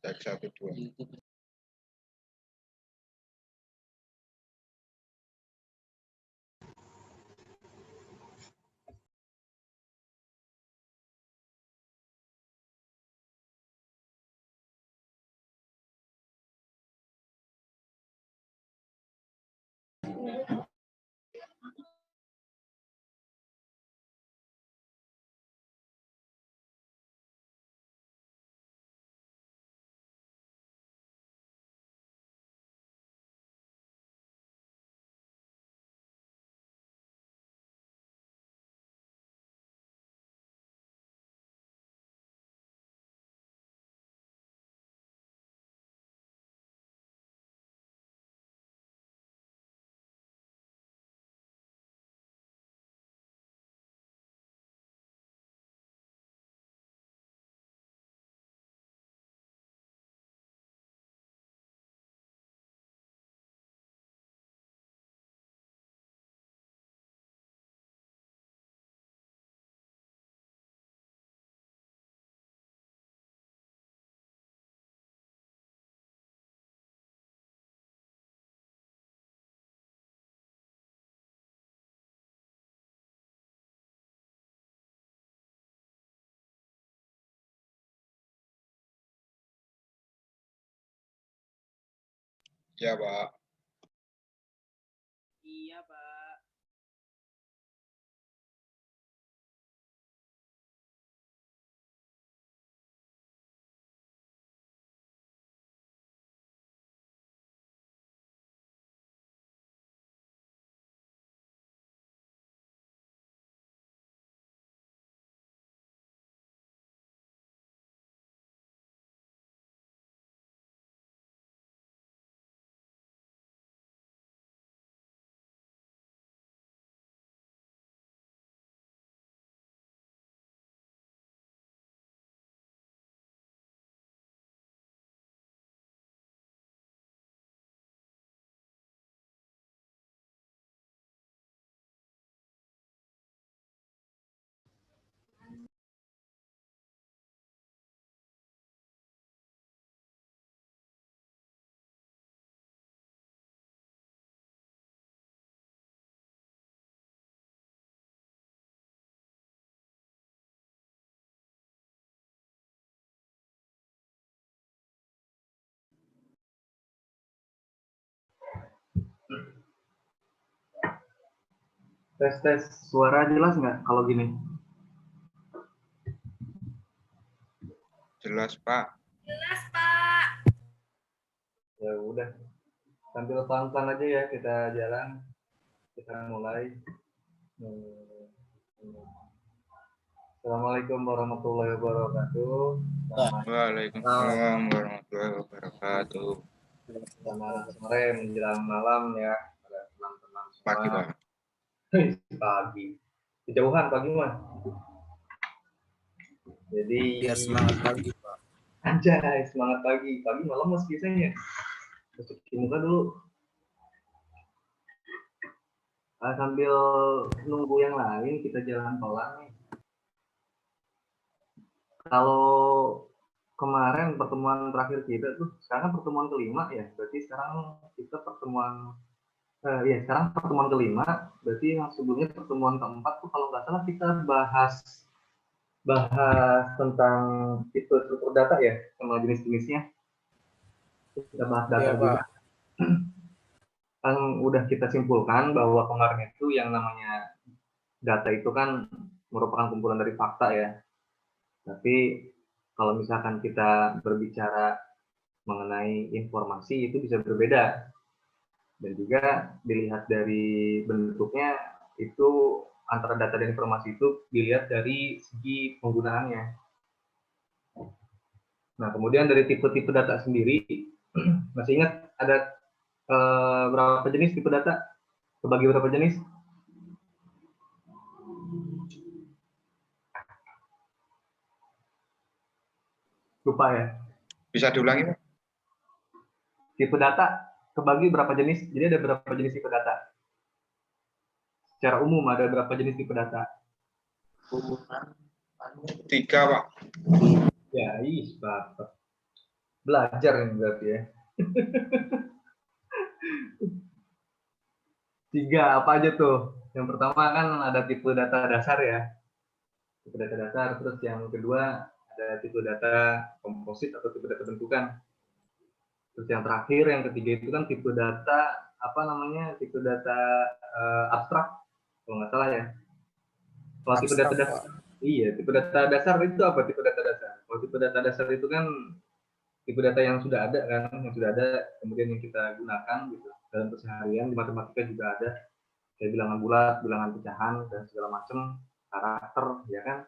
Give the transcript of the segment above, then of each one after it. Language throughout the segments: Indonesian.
Cek 1 2. Ya, Pak. Iya, Pak. Tes suara jelas nggak kalau gini? Jelas, Pak. Jelas, Pak. Ya udah, sambil pelan-pelan aja ya kita jalan, kita mulai. Assalamualaikum warahmatullahi wabarakatuh. Waalaikumsalam warahmatullahi wabarakatuh. Selamat sore menjelang malam ya, pada teman-teman semua. Pagi, Pak. Pagi. Kejauhan pagi mah. Jadi biar semangat pagi, Pak. anjay, semangat pagi. Pagi malam mas biasanya. Masuk di muka dulu. Sambil nunggu yang lain kita jalan pelan nih. Kalau kemarin pertemuan terakhir kita tuh, sekarang pertemuan kelima ya. Berarti sekarang kita pertemuan sekarang pertemuan kelima. Berarti yang sebelumnya pertemuan keempat tuh kalau nggak salah kita bahas tentang tipe struktur data ya, sama jenis-jenisnya. Kita bahas data Ya, juga. Pak. Kan udah kita simpulkan bahwa kemarin itu yang namanya data itu kan merupakan kumpulan dari fakta ya. Tapi kalau misalkan kita berbicara mengenai informasi itu bisa berbeda. Dan juga dilihat dari bentuknya itu antara data dan informasi itu dilihat dari segi penggunaannya. Nah, kemudian dari tipe-tipe data sendiri, masih ingat ada berapa jenis tipe data? Kebagi berapa jenis? Lupa ya. Bisa diulangi, Pak? Tipe data kebagi berapa jenis? Jadi ada berapa jenis tipe data? Secara umum ada berapa jenis tipe data? 3, Pak. Ya, Bapak. Belajar ini berarti ya. 3 apa aja tuh? Yang pertama kan ada tipe data dasar ya. Tipe data dasar, terus yang kedua ada tipe data komposit atau tipe data bentukan. Terus yang terakhir, yang ketiga itu kan tipe data apa namanya? Tipe data abstrak kalau nggak salah ya. Kalau tipe data dasar, iya, tipe data dasar itu apa? Tipe data dasar. Kalau tipe data dasar itu kan tipe data yang sudah ada kan, yang sudah ada, kemudian yang kita gunakan gitu dalam keseharian. Di matematika juga ada kayak bilangan bulat, bilangan pecahan dan segala macam, karakter, ya kan.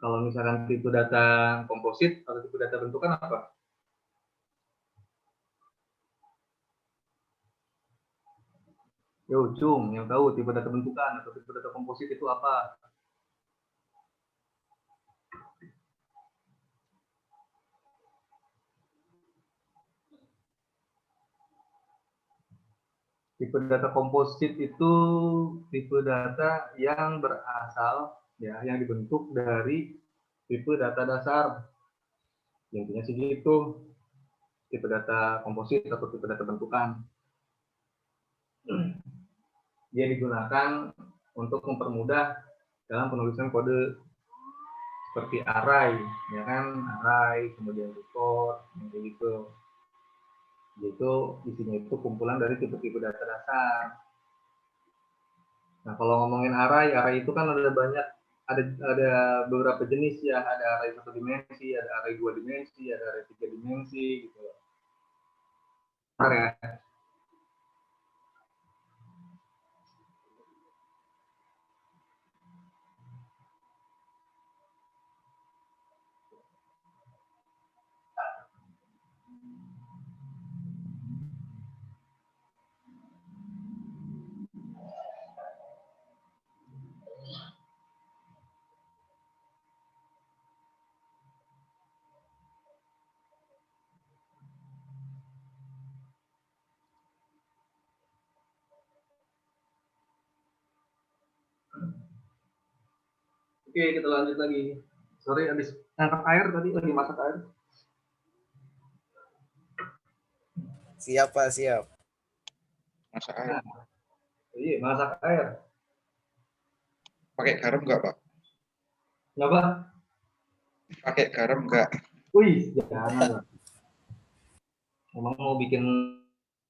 Kalau misalkan tipe data komposit atau tipe data bentukan apa? Yo, Cung, yang tahu tipe data bentukan atau tipe data komposit itu apa? Tipe data komposit itu tipe data yang berasal ya, yang dibentuk dari tipe data dasar. Intinya sih gitu. Tipe data komposit atau tipe data bentukan. Dia digunakan untuk mempermudah dalam penulisan kode seperti array, ya kan, array, kemudian record, gitu. Itu isinya itu kumpulan dari tipe-tipe data dasar. Nah, kalau ngomongin array itu kan ada banyak, ada beberapa jenis ya, ada array 1 dimensi, ada array 2 dimensi, ada array 3 dimensi gitu. Ya. Oke, kita lanjut lagi. Sorry, habis angkat air tadi, lagi masak air. Siap, Pak, siap. Masak air. Iya, masak air. Pakai garam nggak, Pak? Kenapa? Pakai garam nggak? Wih, jangan. Emang mau bikin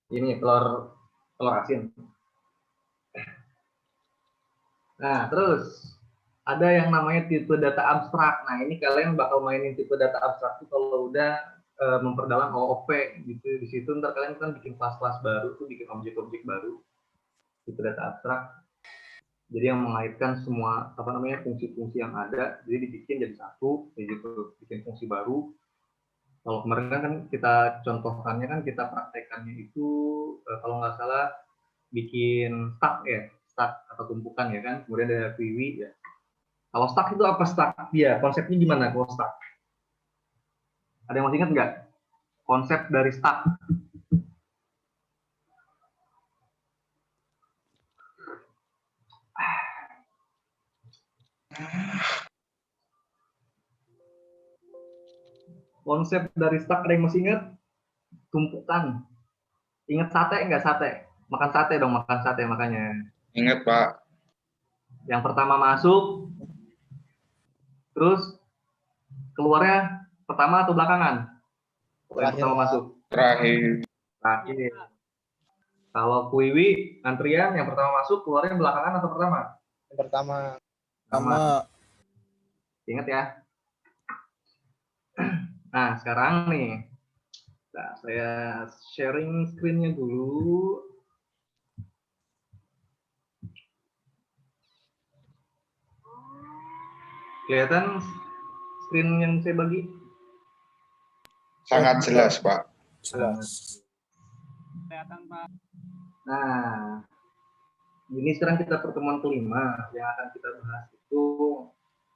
ini telur asin. Nah, terus ada yang namanya tipe data abstrak. Nah, ini kalian bakal mainin tipe data abstrak itu kalau udah memperdalam OOP gitu. Di situ ntar kalian kan bikin kelas-kelas baru tuh, bikin objek-objek baru. Tipe data abstrak. Jadi yang mengaitkan semua apa namanya fungsi-fungsi yang ada, jadi dibikin jadi satu, kayak gitu, bikin fungsi baru. Kalau kemarin kan kita contohkannya kan kita praktekannya itu kalau nggak salah bikin stack ya, stack atau tumpukan ya kan, kemudian ada Viwi ya. Kalau stack itu apa stack? Dia konsepnya gimana kalau stack? Ada yang masih ingat nggak konsep dari stack? Konsep dari stack ada yang masih ingat? Tumpukan. Ingat sate nggak sate? Makan sate dong, makan sate makanya. Ingat, Pak. Yang pertama masuk, terus keluarnya pertama atau belakangan? Yang pertama masuk. Terakhir. Terakhir. Kalau kuiwi antrian yang pertama masuk, keluarnya belakangan atau pertama? Yang pertama. Pertama. Ingat ya. Nah, sekarang nih. Nah, saya sharing screen-nya dulu. Kelihatan screen yang saya bagi? Sangat jelas, Pak. Jelas. Kelihatan, Pak. Nah, ini sekarang kita pertemuan kelima. Yang akan kita bahas itu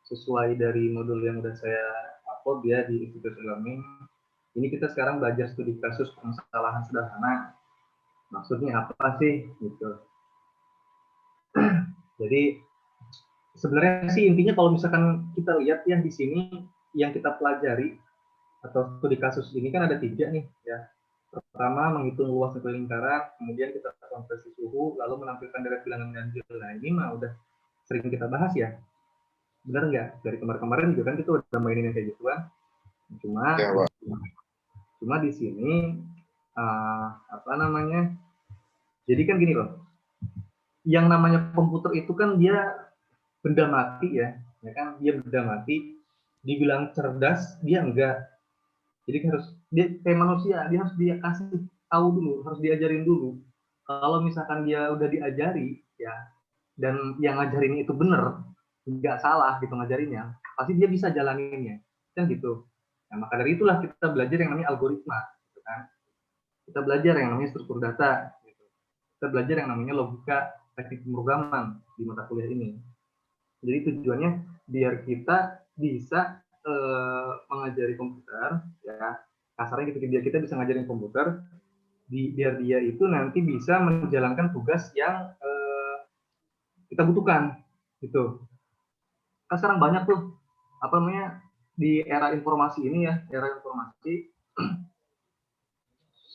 sesuai dari modul yang udah saya upload ya di Institute Learning. Ini kita sekarang belajar studi kasus permasalahan sederhana. Maksudnya apa sih? Gitu. Jadi sebenarnya sih intinya kalau misalkan kita lihat yang di sini yang kita pelajari atau studi kasus ini kan ada 3 nih ya. Pertama, menghitung luas satu lingkaran, kemudian kita konversi suhu, lalu menampilkan deret bilangan ganjil. Nah, ini mah udah sering kita bahas ya. Benar nggak? Dari kemarin-kemarin juga kan kita udah mainin kayak gitu kan. Ya, Pak. Cuma di sini apa namanya? Jadi kan gini loh. Yang namanya komputer itu kan dia benda mati ya kan? Dia benda mati. Dibilang cerdas, dia enggak. Jadi harus dia kayak manusia, dia harus dia kasih tahu dulu, harus diajarin dulu. Kalau misalkan dia udah diajari ya, dan yang ngajarin itu bener, nggak salah gitu ngajarinnya, pasti dia bisa jalaninnya, kan gitu. Nah, maka dari itulah kita belajar yang namanya algoritma, gitu kan. Kita belajar yang namanya struktur data, gitu. Kita belajar yang namanya logika teknik pemrograman di mata kuliah ini. Jadi tujuannya biar kita bisa mengajari komputer, ya kasarnya gitu, biar kita bisa ngajarin komputer, biar dia itu nanti bisa menjalankan tugas yang kita butuhkan, gitu. Kan sekarang banyak tuh apa namanya di era informasi ini ya, era informasi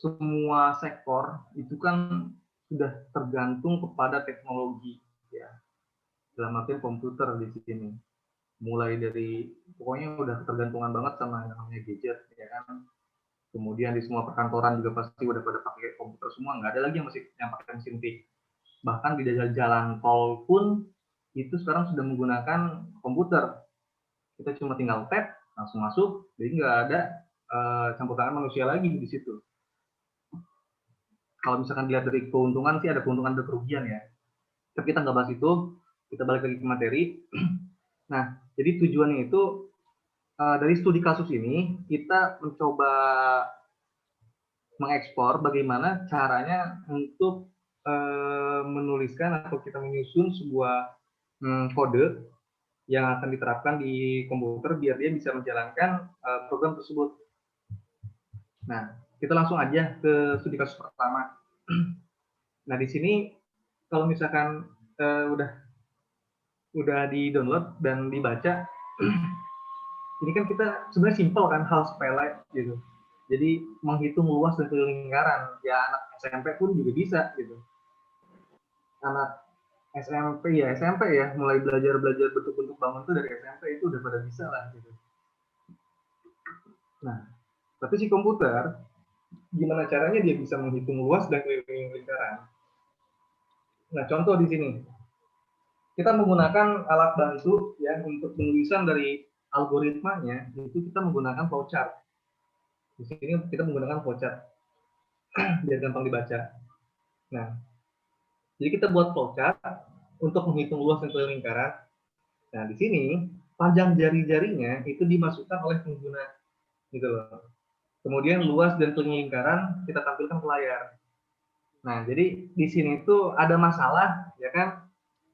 semua sektor itu kan sudah tergantung kepada teknologi ya, dalam artian komputer di sini. Mulai dari pokoknya udah ketergantungan banget sama yang namanya gadget ya kan. Kemudian di semua perkantoran juga pasti udah pada pakai komputer semua, nggak ada lagi yang pakai mesin tik. Bahkan di jalan tol pun itu sekarang sudah menggunakan komputer. Kita cuma tinggal tap langsung masuk, jadi nggak ada campur tangan manusia lagi di situ. Kalau misalkan dilihat dari keuntungan sih ada keuntungan dan kerugian ya. Tapi kita nggak bahas itu, kita balik lagi ke materi. Nah, jadi tujuannya itu dari studi kasus ini kita mencoba mengekspor bagaimana caranya untuk menuliskan atau kita menyusun sebuah kode yang akan diterapkan di komputer biar dia bisa menjalankan program tersebut. Nah, kita langsung aja ke studi kasus pertama. Nah, di sini kalau misalkan udah di-download dan dibaca, ini kan kita sebenarnya simpel kan, hal sepele gitu. Jadi menghitung luas dan lingkaran, ya anak SMP pun juga bisa gitu. Anak SMP ya, mulai belajar bentuk-bentuk bangun itu dari SMP itu udah pada bisa lah gitu. Nah, tapi si komputer, gimana caranya dia bisa menghitung luas dan lingkaran? Nah, contoh di sini, kita menggunakan alat bantu ya untuk penulisan dari algoritmanya, itu kita menggunakan flowchart. Di sini kita menggunakan flowchart biar gampang dibaca. Nah, jadi kita buat flowchart untuk menghitung luas dan lingkaran. Nah, di sini panjang jari-jarinya itu dimasukkan oleh pengguna, gitu loh. Kemudian luas dan lingkaran kita tampilkan ke layar. Nah, jadi di sini tuh ada masalah, ya kan?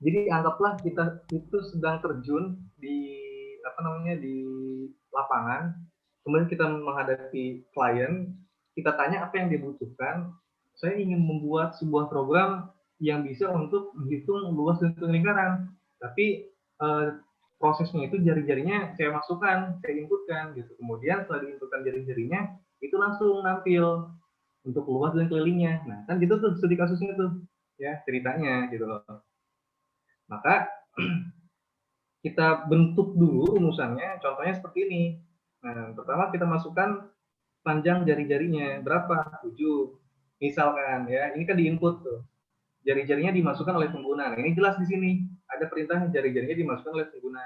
Jadi anggaplah kita itu sedang terjun di di lapangan, kemudian kita menghadapi klien, kita tanya apa yang dibutuhkan. Saya ingin membuat sebuah program yang bisa untuk menghitung luas dan lingkaran, tapi prosesnya itu jari-jarinya saya masukkan, saya inputkan gitu. Kemudian setelah diinputkan jari-jarinya, itu langsung nampil untuk luas dan kelilingnya. Nah, kan gitu tuh studi kasusnya tuh, ya ceritanya gitu loh. Maka kita bentuk dulu rumusannya, contohnya seperti ini. Nah, pertama kita masukkan panjang jari-jarinya berapa? 7. Misalkan ya, ini kan diinput tuh. Jari-jarinya dimasukkan oleh pengguna. Nah, ini jelas di sini. Ada perintahnya jari-jarinya dimasukkan oleh pengguna.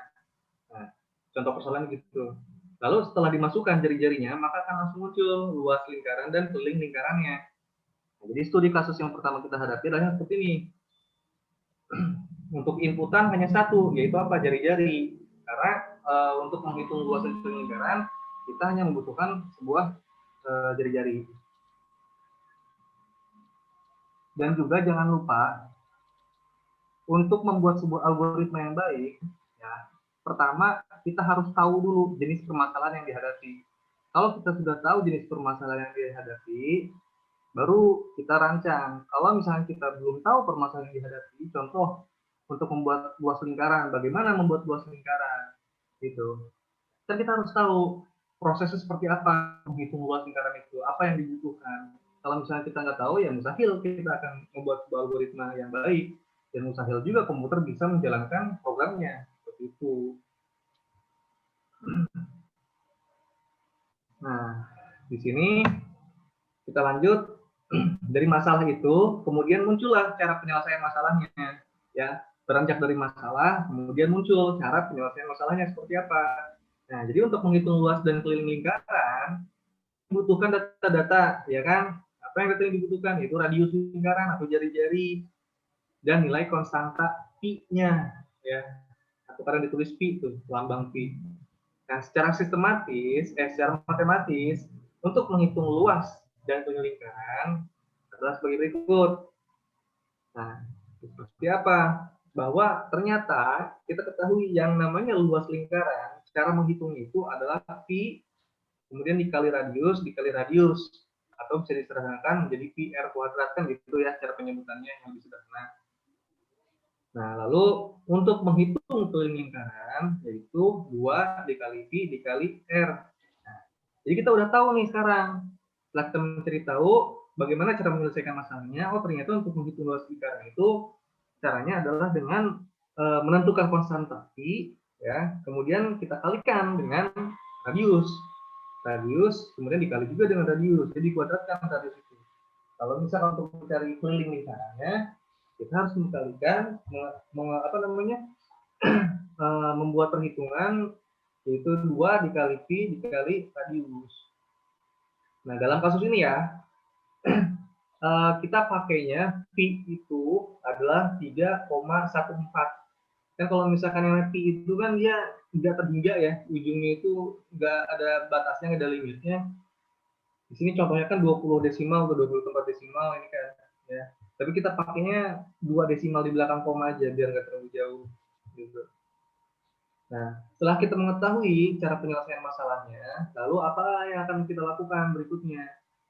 Nah, contoh persoalan gitu. Lalu setelah dimasukkan jari-jarinya, maka akan langsung muncul luas lingkaran dan keliling lingkarannya. Nah, jadi studi kasus yang pertama kita hadapi adalah seperti ini. Untuk inputan hanya satu, yaitu apa? Jari-jari. Karena untuk menghitung luas dan lingkaran, kita hanya membutuhkan sebuah jari-jari. Dan juga jangan lupa, untuk membuat sebuah algoritma yang baik, ya, pertama kita harus tahu dulu jenis permasalahan yang dihadapi. Kalau kita sudah tahu jenis permasalahan yang dihadapi, baru kita rancang. Kalau misalnya kita belum tahu permasalahan yang dihadapi, contoh untuk membuat luas lingkaran, bagaimana membuat luas lingkaran, gitu. Dan kita harus tahu prosesnya seperti apa, menghitung luas lingkaran itu, apa yang dibutuhkan. Kalau misalnya kita nggak tahu, ya mustahil kita akan membuat sebuah algoritma yang baik, dan mustahil juga komputer bisa menjalankan programnya seperti itu. Nah, di sini kita lanjut dari masalah itu, kemudian muncullah cara penyelesaian masalahnya, ya. Beranjak dari masalah, kemudian muncul cara penyelesaian masalahnya seperti apa. Nah, jadi untuk menghitung luas dan keliling lingkaran, dibutuhkan data-data, ya kan? Apa yang data yang dibutuhkan? Yaitu radius lingkaran atau jari-jari dan nilai konstanta pi-nya, ya. Atau kadang ditulis pi itu, lambang pi. Nah, secara secara matematis, untuk menghitung luas dan keliling lingkaran adalah sebagai berikut. Nah, seperti apa? Bahwa ternyata kita ketahui yang namanya luas lingkaran, cara menghitungnya itu adalah pi, kemudian dikali radius, atau bisa disederhanakan menjadi pi r kuadrat, kan gitu ya cara penyebutannya yang lebih sederhana. Nah, lalu untuk menghitung keliling lingkaran, yaitu 2 dikali pi dikali r. Nah, jadi kita udah tahu nih sekarang, setelah kita mencari tahu bagaimana cara menyelesaikan masalahnya, oh ternyata untuk menghitung luas lingkaran itu caranya adalah dengan menentukan konstanta pi, ya, kemudian kita kalikan dengan radius, kemudian dikali juga dengan radius, jadi kuadratkan radius itu. Kalau misalkan untuk mencari keliling lingkarannya, kita harus mengkalikan, membuat perhitungan, yaitu 2 dikali pi dikali radius. Nah, dalam kasus ini ya, kita pakainya pi itu adalah 3,14. Kan kalau misalkan yang pi itu kan dia nggak terhingga ya, ujungnya itu nggak ada batasnya, nggak ada limitnya. Di sini contohnya kan 20 desimal atau 24 desimal ini kan, ya. Tapi kita pakainya 2 desimal di belakang koma aja biar nggak terlalu jauh gitu. Nah, setelah kita mengetahui cara penyelesaian masalahnya, lalu apa yang akan kita lakukan berikutnya?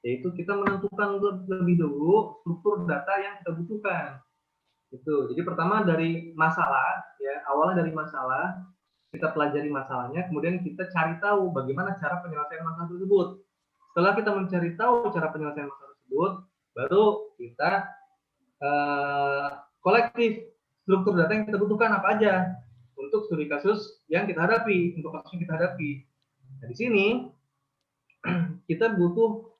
Yaitu kita menentukan lebih dulu struktur data yang kita butuhkan. Itu. Jadi pertama dari masalah, ya, awalnya dari masalah, kita pelajari masalahnya, kemudian kita cari tahu bagaimana cara penyelesaian masalah tersebut. Setelah kita mencari tahu cara penyelesaian masalah tersebut, baru kita kolektif struktur data yang kita butuhkan apa aja untuk studi kasus yang kita hadapi, untuk kasus yang kita hadapi. Nah, di sini kita butuh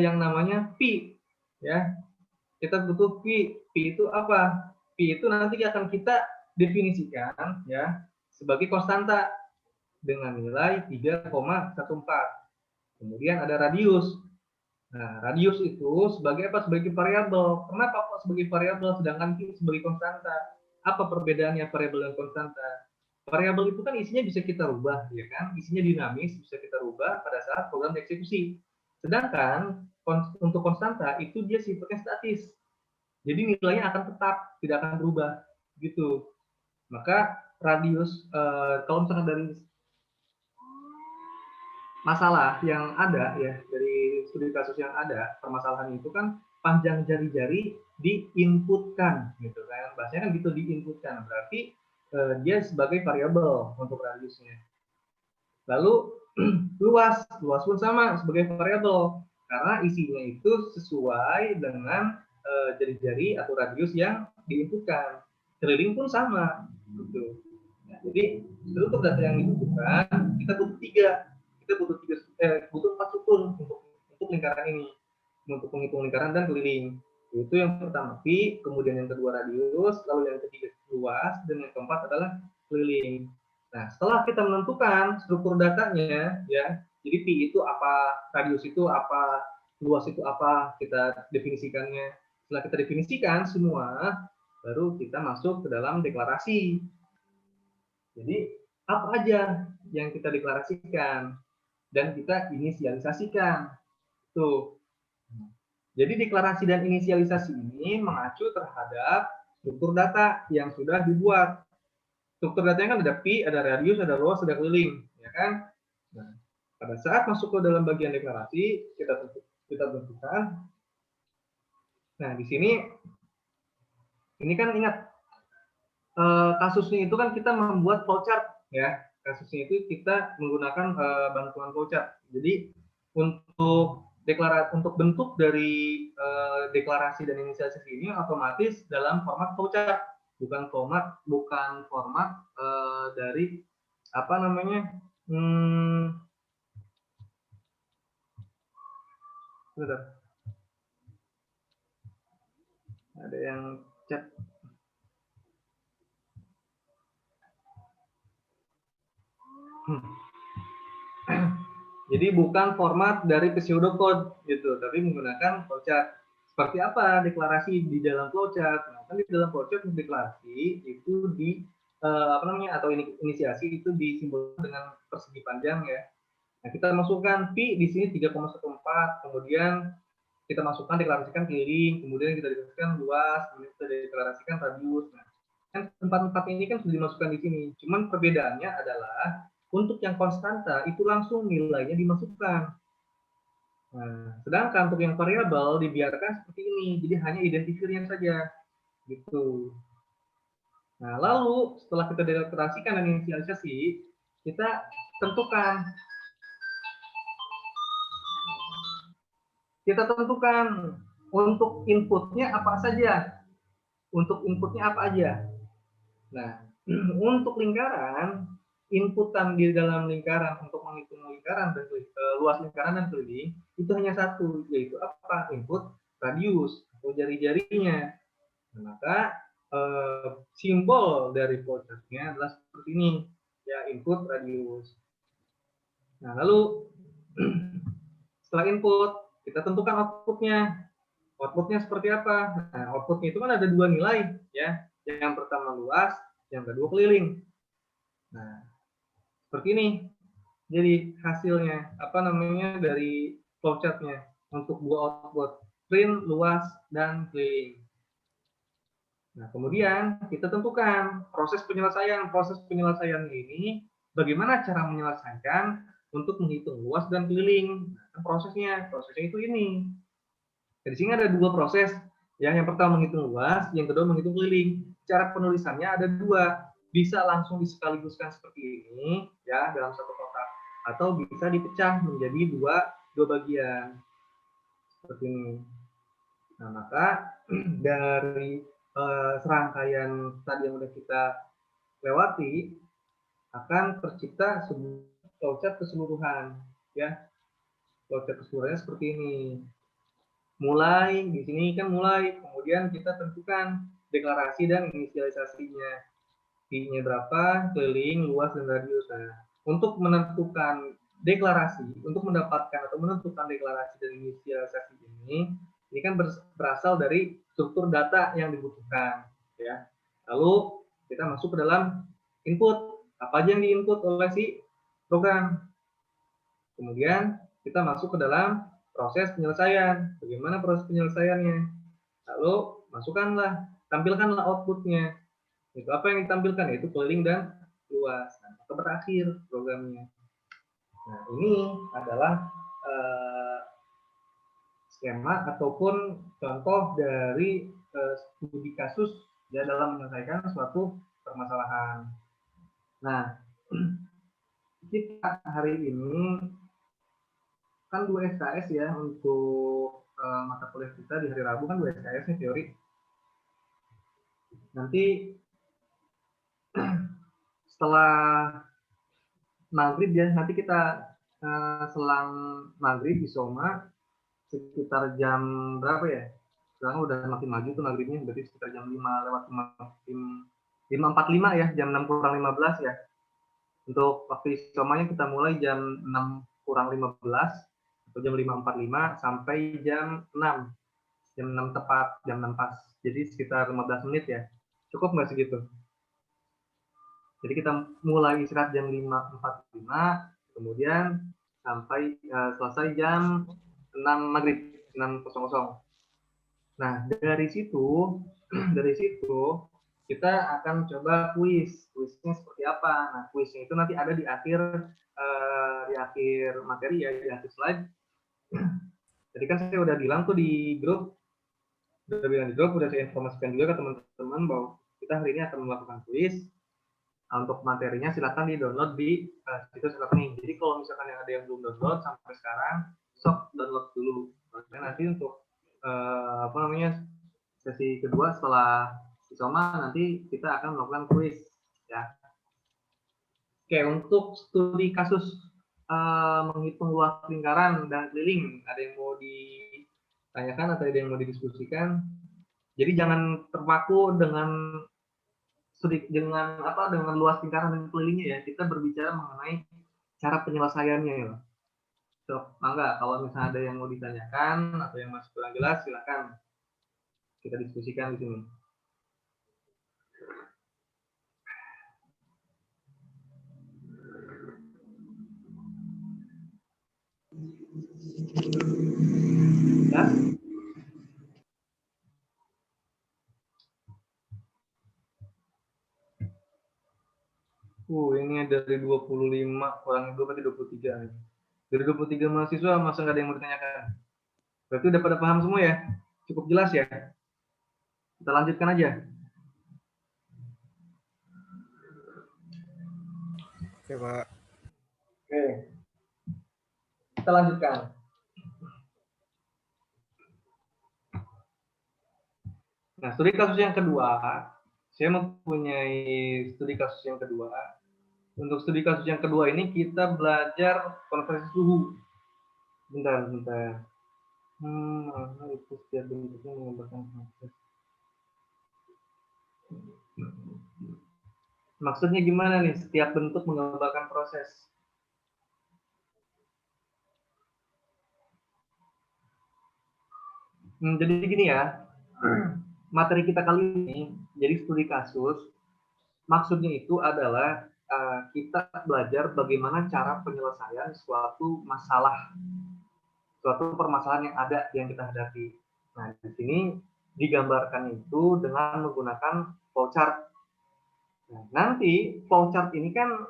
yang namanya pi, ya. Kita butuh pi. Pi itu apa? Pi itu nanti akan kita definisikan, ya, sebagai konstanta dengan nilai 3,14. Kemudian ada radius. Nah, radius itu sebagai apa? Sebagai variabel. Kenapa kok sebagai variabel sedangkan pi sebagai konstanta? Apa perbedaannya variabel dan konstanta? Variabel itu kan isinya bisa kita rubah, ya kan? Isinya dinamis, bisa kita rubah pada saat program dieksekusi. Sedangkan untuk konstanta itu dia sifatnya statis. Jadi nilainya akan tetap, tidak akan berubah, gitu. Maka radius, kalau misalkan dari masalah yang ada, ya, dari studi kasus yang ada, permasalahan itu kan panjang jari-jari diinputkan, gitu kan? Bahasanya kan gitu, diinputkan. Berarti dia sebagai variabel untuk radiusnya. Lalu luas pun sama sebagai variabel karena isinya itu sesuai dengan jari-jari atau radius yang diinputkan. Keliling pun sama, gitu. Nah, jadi untuk data yang dibutuhkan kita butuh 4 struktur untuk lingkaran ini, untuk menghitung lingkaran dan keliling. Itu yang pertama pi, kemudian yang kedua radius, lalu yang ketiga luas, dan yang keempat adalah keliling. Nah, setelah kita menentukan struktur datanya, ya, jadi pi itu apa, radius itu apa, luas itu apa, kita definisikannya. Setelah kita definisikan semua, baru kita masuk ke dalam deklarasi. Jadi apa aja yang kita deklarasikan dan kita inisialisasikan. Tuh. Jadi deklarasi dan inisialisasi ini mengacu terhadap struktur data yang sudah dibuat. Struktur datanya kan ada pi, ada radius, ada luas, ada keliling, ya kan? Nah, pada saat masuk ke dalam bagian deklarasi, kita tentukan. Nah, di sini ini kan ingat kasusnya itu kan kita membuat flowchart, ya. kasusnya itu kita menggunakan bantuan flowchart. Jadi untuk bentuk dari deklarasi dan inisiasi ini otomatis dalam format flowchart, bukan format dari apa namanya? Bentar. Ada yang chat. Jadi bukan format dari pseudocode gitu, tapi menggunakan flowchart. Seperti apa deklarasi di dalam flowchart? Nah, kan di dalam flowchart deklarasi itu atau inisiasi itu disimbolkan dengan persegi panjang ya. Nah, kita masukkan pi di sini 3,14, kemudian kita masukkan deklarasikan keliling, kemudian kita deklarasikan luas, kemudian kita deklarasikan radius. Nah, kan tempat-tempat ini kan sudah dimasukkan di sini. Cuman perbedaannya adalah untuk yang konstanta itu langsung nilainya dimasukkan. Nah, sedangkan untuk yang variabel dibiarkan seperti ini, jadi hanya identifiernya saja, gitu. Nah, lalu setelah kita deklarasikan dan inisialisasi, kita tentukan untuk inputnya apa saja. Nah, untuk lingkaran, inputan di dalam lingkaran untuk menghitung lingkaran dan luas lingkaran dan keliling itu hanya satu, yaitu apa? Input radius atau jari-jarinya. Nah, maka simbol dari flowchartnya adalah seperti ini, ya, input radius. Nah, lalu setelah input kita tentukan outputnya. Outputnya seperti apa? Nah, outputnya itu kan ada dua nilai, ya. Yang pertama luas, yang kedua keliling. Nah, seperti ini. Jadi hasilnya dari flowchartnya untuk dua output, print, luas, dan keliling. Nah, kemudian kita tentukan proses penyelesaian. Proses penyelesaian ini bagaimana cara menyelesaikan untuk menghitung luas dan keliling. Nah, prosesnya itu ini. Di sini ada dua proses. Yang pertama menghitung luas, yang kedua menghitung keliling. Cara penulisannya ada dua. Bisa langsung disekaliguskan seperti ini, ya, dalam satu kotak, atau bisa dipecah menjadi dua bagian seperti ini. Nah, maka dari serangkaian tadi yang sudah kita lewati akan tercipta sebuah flowchart keseluruhan, ya. Flowchart keseluruhannya seperti ini. Mulai di sini kan kemudian kita tentukan deklarasi dan inisialisasinya, pi-nya berapa, keliling, luas, dan radius. Nah, untuk menentukan deklarasi, untuk mendapatkan atau menentukan deklarasi dan inisialisasi ini kan berasal dari struktur data yang dibutuhkan, ya. Lalu kita masuk ke dalam input, apa aja yang diinput oleh si program. Kemudian kita masuk ke dalam proses penyelesaian. Bagaimana proses penyelesaiannya? Lalu tampilkanlah outputnya. Itu apa yang ditampilkan? Yaitu keliling dan luas. Nah, maka berakhir programnya. Nah, ini adalah skema ataupun contoh dari studi kasus ya dalam menyelesaikan suatu permasalahan. Nah, kita hari ini kan 2 SKS ya untuk mata kuliah kita di hari Rabu kan 2 SKS nih teori. Nanti setelah maghrib ya, nanti kita selang maghrib di Soma sekitar jam berapa ya? Sekarang udah makin maju tuh maghribnya, berarti sekitar jam 5:45 ya, jam 6:15 ya. Untuk waktu Somanya kita mulai jam 6:15 atau jam 5:45 sampai jam 6. Jam 6 tepat, jam 6 pas. Jadi sekitar 15 menit ya. Cukup nggak segitu? Jadi kita mulai istirahat jam 5:45, kemudian sampai selesai jam 6 maghrib, 6:00. Nah, dari situ kita akan coba kuisnya seperti apa. Nah, kuisnya itu nanti ada di akhir materi ya, di akhir slide. Jadi kan saya udah bilang tuh di grup, udah saya informasikan juga ke teman-teman bahwa kita hari ini akan melakukan kuis. Untuk materinya silakan di-download di situs e-learning. Jadi kalau misalkan yang ada yang belum download sampai sekarang, sok download dulu. Dan nanti untuk sesi kedua setelah Isoma nanti kita akan melakukan kuis ya. Oke, untuk studi kasus menghitung luas lingkaran dan keliling, ada yang mau ditanyakan atau ada yang mau didiskusikan? Jadi jangan terpaku dengan luas lingkaran dan kelilingnya ya. Kita berbicara mengenai cara penyelesaiannya ya. So, mangga kalau misalnya ada yang mau ditanyakan atau yang masih kurang jelas silakan kita diskusikan di sini. Ya. Ini dari 25 kurang 2 berarti 23 nih. Dari 23 mahasiswa masa nggak ada yang mau ditanyakan? Berarti udah pada paham semua ya? Cukup jelas ya? Kita lanjutkan aja. Oke, Pak. Oke. Kita lanjutkan. Nah, studi kasus yang kedua, saya mempunyai studi kasus yang kedua. Untuk studi kasus yang kedua ini kita belajar konversi suhu. Bentar. Itu setiap bentuknya menggambarkan proses. Maksudnya gimana nih? Setiap bentuk menggambarkan proses. Jadi gini ya. Materi kita kali ini, jadi studi kasus, maksudnya itu adalah kita belajar bagaimana cara penyelesaian suatu masalah, suatu permasalahan yang ada yang kita hadapi. Nah, di sini digambarkan itu dengan menggunakan flowchart. Nah, nanti flowchart ini kan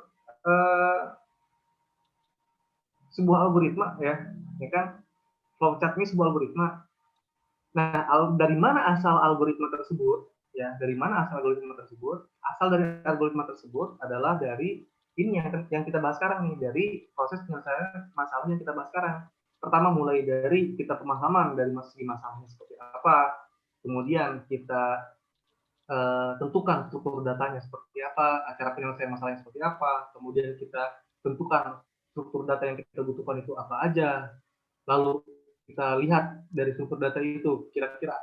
sebuah algoritma ya kan? Flowchart ini sebuah algoritma. Nah, dari mana asal algoritma tersebut? Ya, dari mana asal algoritma tersebut? Asal dari algoritma tersebut adalah dari ini yang kita bahas sekarang nih, dari proses penyelesaian masalah yang kita bahas sekarang. Pertama mulai dari kita pemahaman dari segi masalahnya seperti apa, kemudian kita tentukan struktur datanya seperti apa, cara penyelesaian masalahnya seperti apa, kemudian kita tentukan struktur data yang kita butuhkan itu apa aja, lalu kita lihat dari sumber data itu kira-kira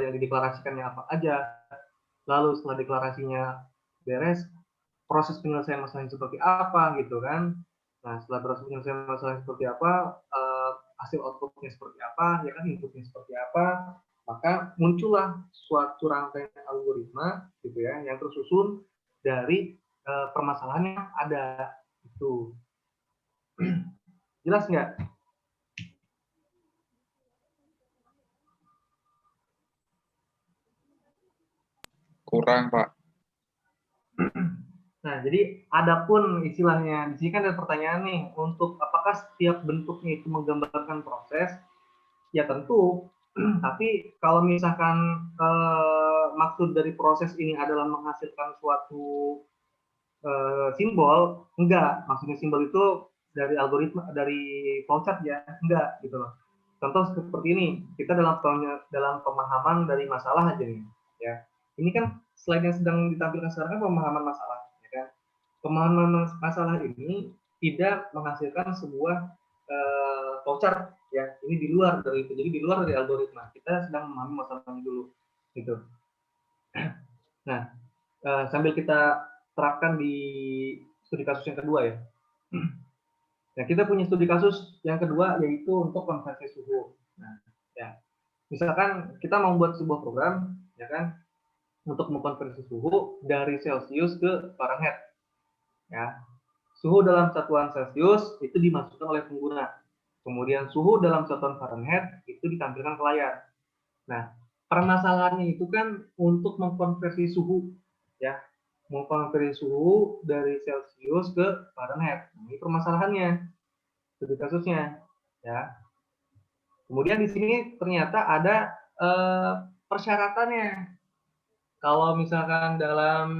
yang dideklarasikannya apa aja, lalu setelah deklarasinya beres, proses penyelesaian masalahnya seperti apa gitu kan. Nah, setelah proses penyelesaian masalahnya seperti apa, hasil outputnya seperti apa, ya kan, inputnya seperti apa, maka muncullah suatu rangkaian algoritma gitu ya yang tersusun dari permasalahan yang ada itu. Jelas nggak? Kurang, Pak. Nah, jadi adapun istilahnya di sini kan ada pertanyaan nih, untuk apakah setiap bentuknya itu menggambarkan proses? Ya tentu, tapi kalau misalkan maksud dari proses ini adalah menghasilkan suatu simbol, enggak. Maksudnya simbol itu dari algoritma, dari flowchart ya, enggak gitu loh. Contoh seperti ini, kita dalam pemahaman dari masalah aja nih, ya. Ini kan slide yang sedang ditampilkan sekarang kan pemahaman masalah, ya kan. Pemahaman masalah ini tidak menghasilkan sebuah flowchart, ya. Ini di luar dari itu, jadi di luar dari algoritma. Kita sedang memahami masalahnya dulu, gitu. Nah, sambil kita terapkan di studi kasus yang kedua ya. Nah, kita punya studi kasus yang kedua yaitu untuk konversi suhu. Nah, ya. Misalkan kita mau membuat sebuah program, ya kan, untuk mengkonversi suhu dari Celcius ke Fahrenheit. Ya. Suhu dalam satuan Celcius itu dimasukkan oleh pengguna. Kemudian suhu dalam satuan Fahrenheit itu ditampilkan ke layar. Nah, permasalahannya itu kan untuk mengkonversi suhu, ya. Mengkonversi suhu dari Celcius ke Fahrenheit. Ini permasalahannya, studi kasusnya, ya. Kemudian di sini ternyata ada persyaratannya. Kalau misalkan dalam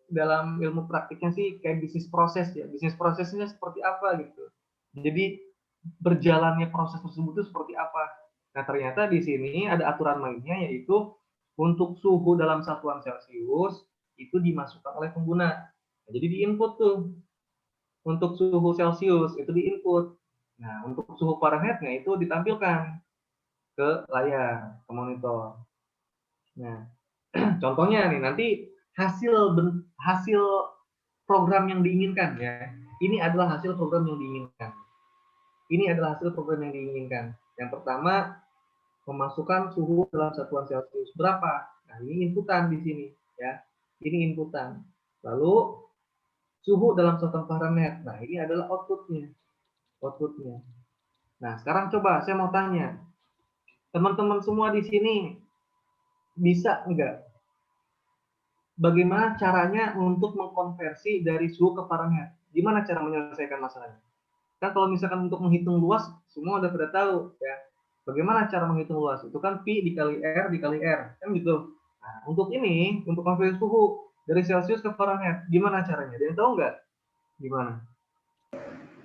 dalam ilmu praktiknya sih kayak bisnis proses ya. Bisnis prosesnya seperti apa gitu. Jadi berjalannya proses tersebut itu seperti apa. Nah, ternyata di sini ada aturan mainnya, yaitu untuk suhu dalam satuan Celcius itu dimasukkan oleh pengguna. Nah, jadi di-input tuh. Untuk suhu Celcius itu di-input. Nah, untuk suhu Fahrenheit-nya itu ditampilkan ke layar, ke monitor. Nah, contohnya nih, nanti hasil program yang diinginkan ya. Ini adalah hasil program yang diinginkan. Ini adalah hasil program yang diinginkan. Yang pertama, memasukkan suhu dalam satuan Celcius berapa? Nah, ini inputan di sini ya. Ini inputan. Lalu suhu dalam satuan Fahrenheit. Nah, ini adalah outputnya. Outputnya. Nah, sekarang coba saya mau tanya. Teman-teman semua di sini bisa enggak? Bagaimana caranya untuk mengkonversi dari suhu ke Fahrenheit? Gimana cara menyelesaikan masalahnya? Kan kalau misalkan untuk menghitung luas, semua udah pada tahu ya. Bagaimana cara menghitung luas? Itu kan Pi dikali R dikali R, kan gitu. Nah, untuk ini, untuk konversi suhu dari Celcius ke Fahrenheit, gimana caranya? Ada yang tahu nggak? Gimana?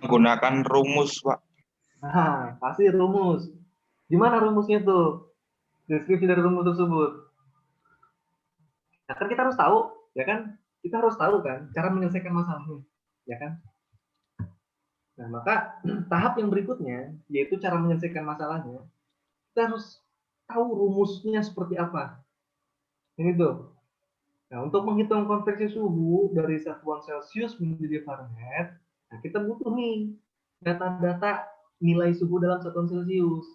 Menggunakan rumus, Pak. Nah, pasti rumus. Gimana rumusnya tuh? Deskripsi dari rumus tersebut. Nah, kan kita harus tahu, ya kan? Kita harus tahu kan cara menyelesaikan masalahnya, ya kan? Nah, maka tahap yang berikutnya, yaitu cara menyelesaikan masalahnya, kita harus tahu rumusnya seperti apa. Ini tuh. Nah, untuk menghitung konversi suhu dari satuan Celcius menjadi Fahrenheit, nah kita butuh nih data-data nilai suhu dalam satuan Celcius.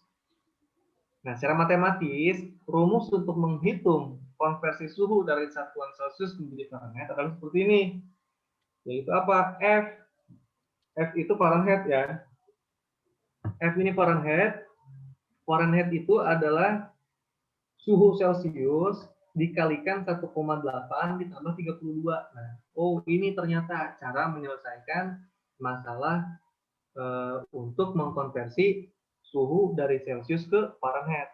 Nah, secara matematis, rumus untuk menghitung konversi suhu dari satuan Celcius menjadi Fahrenheit adalah seperti ini. Yaitu apa? F itu Fahrenheit ya. F ini Fahrenheit. Fahrenheit itu adalah suhu Celcius dikalikan 1,8 ditambah 32. Nah, oh ini ternyata cara menyelesaikan masalah untuk mengkonversi suhu dari Celcius ke Fahrenheit.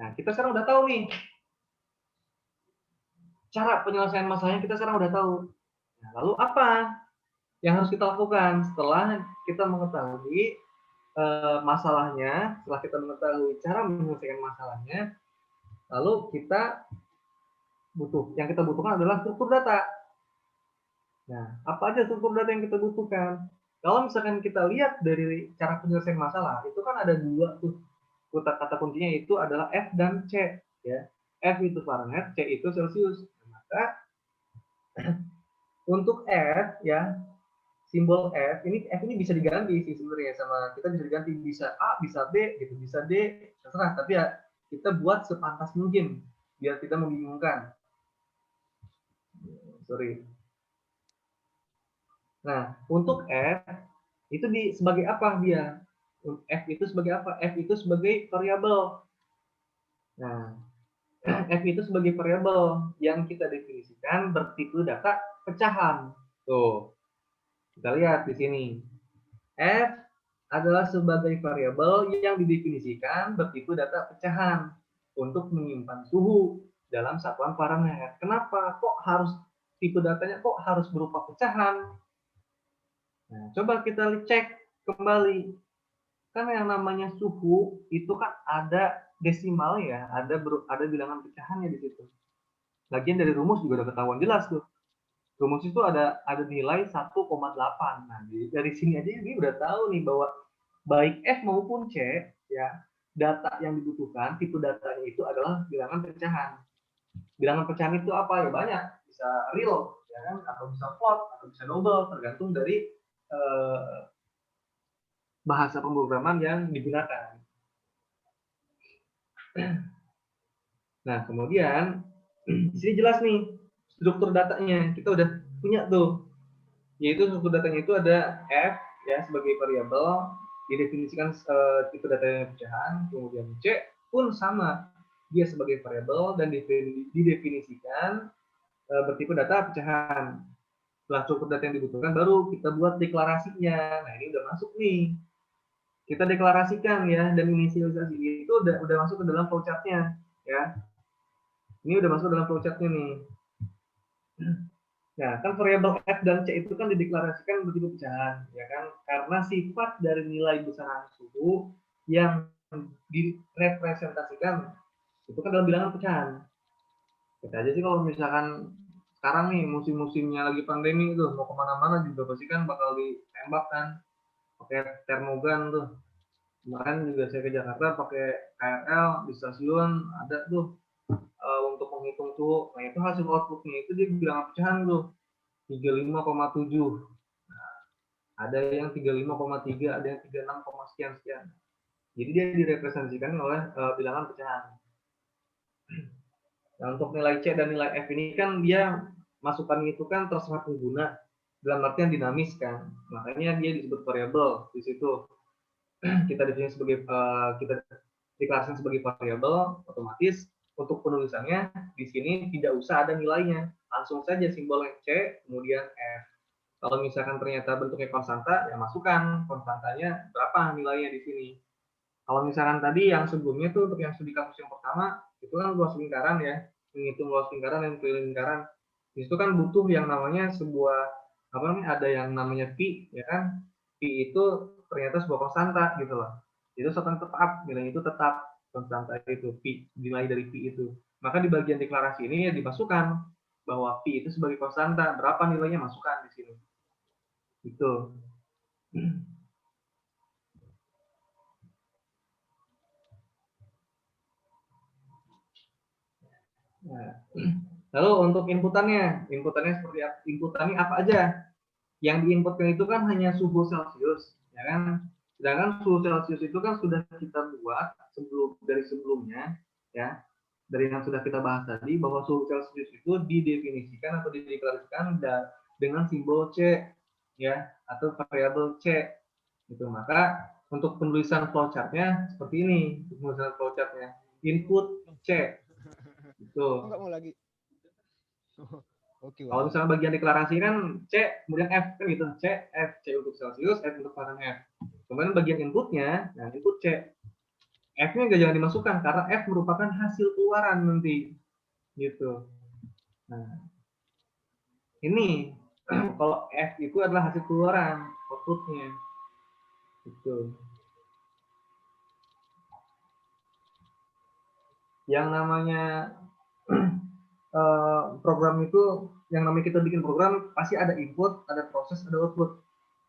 Nah, kita sekarang udah tahu nih. Cara penyelesaian masalahnya kita sekarang udah tahu. Nah, lalu apa yang harus kita lakukan setelah kita mengetahui masalahnya, setelah kita mengetahui cara menyelesaikan masalahnya, lalu yang kita butuhkan adalah struktur data. Nah, apa aja struktur data yang kita butuhkan? Kalau misalkan kita lihat dari cara penyelesaian masalah, itu kan ada dua tuh kata kuncinya, itu adalah F dan C ya. F itu Fahrenheit, C itu Celcius. Maka untuk F ya, simbol F ini bisa diganti sih sebenarnya, sama kita bisa diganti, bisa A, bisa B gitu, bisa D, terserah, tapi ya kita buat sepantas mungkin biar tidak membingungkan. Sorry. Nah, untuk F itu sebagai apa dia? F itu sebagai apa? F itu sebagai variabel. Nah, F itu sebagai variabel yang kita definisikan bertipe data pecahan. Tuh. Kita lihat di sini. F adalah sebagai variabel yang didefinisikan bertipe data pecahan untuk menyimpan suhu dalam satuan Fahrenheit. Kenapa? Kok harus tipe datanya kok harus berupa pecahan? Nah, coba kita cek kembali. Kan yang namanya suhu itu kan ada desimal ya, ada bilangan pecahannya di situ. Lagian dari rumus juga udah ketahuan jelas tuh. Rumus itu ada nilai 1,8. Nah, dari sini aja ini udah tahu nih bahwa baik F maupun C ya, data yang dibutuhkan, tipe datanya itu adalah bilangan pecahan. Bilangan pecahan itu apa ya? Banyak, bisa real ya kan, atau bisa float, atau bisa double, tergantung dari bahasa pemrograman yang digunakan. Nah, kemudian di sini jelas nih struktur datanya, kita udah punya tuh, yaitu struktur datanya itu ada F ya sebagai variabel, didefinisikan tipe datanya pecahan, kemudian C pun sama, dia sebagai variabel dan didefinisikan bertipe data pecahan. Setelah struktur data yang dibutuhkan, baru kita buat deklarasinya. Nah, ini udah masuk nih. Kita deklarasikan ya, dan inisialisasi itu udah masuk ke dalam flowchart-nya ya. Ini udah masuk dalam flowchart-nya nih. Nah, kan variabel f dan c itu kan dideklarasikan begitu pecahan, ya kan? Karena sifat dari nilai besaran suhu yang direpresentasikan itu kan dalam bilangan pecahan. Kita aja sih kalau misalkan sekarang nih musim-musimnya lagi pandemi tuh mau kemana-mana juga pasti kan bakal ditembak kan pakai termogan tuh. Kemarin juga saya ke Jakarta pakai KRL di stasiun ada tuh untuk menghitung suhu. Nah itu hasil outputnya itu dia bilangan pecahan tuh 35,7. Ada yang 35,3, ada yang 36, sekian sekian. Jadi dia direpresentasikan oleh bilangan pecahan. Nah, untuk nilai C dan nilai F ini kan dia masukan itu kan terserah pengguna dalam artian dinamis kan. Makanya dia disebut variabel di situ. Kita definisi sebagai kita deklarasikan sebagai variabel, otomatis untuk penulisannya di sini tidak usah ada nilainya. Langsung saja simbolnya C kemudian F. Kalau misalkan ternyata bentuknya konstanta, ya masukkan konstantanya berapa nilainya di sini. Kalau misalkan tadi yang sebelumnya tuh untuk yang studi kasus yang pertama, itu kan luas lingkaran ya, menghitung luas lingkaran dan keliling lingkaran. Di situ kan butuh yang namanya sebuah apa namanya ada yang namanya pi, ya kan? Pi itu ternyata sebuah konstanta gitu loh. Itu sesuatu tetap, nilai itu tetap konstanta itu pi, nilai dari pi itu. Maka di bagian deklarasi ini ya dimasukkan bahwa pi itu sebagai konstanta, berapa nilainya masukkan di sini. Itu. Nah, lalu untuk inputannya seperti apa? Inputannya apa aja? Yang diinputkan itu kan hanya suhu Celcius, ya kan? Sedangkan suhu Celcius itu kan sudah kita buat dari sebelumnya, ya, dari yang sudah kita bahas tadi bahwa suhu Celcius itu didefinisikan atau dideklarasikan dengan simbol C, ya, atau variabel C. Gitu. Maka untuk penulisan flowchartnya seperti ini, penulisan flowchartnya input C. Itu. Enggak mau lagi. Oke, Kalau Bang. misalnya bagian deklarasi kan C, kemudian F kan gitu. C, F, C untuk Celsius, F untuk Fahrenheit. Kemudian bagian inputnya, nah input C. F-nya nggak jangan dimasukkan karena F merupakan hasil keluaran nanti. Gitu. Nah, ini kalau F itu adalah hasil keluaran outputnya. Gitu. Yang namanya program itu, yang namanya kita bikin program pasti ada input, ada proses, ada output.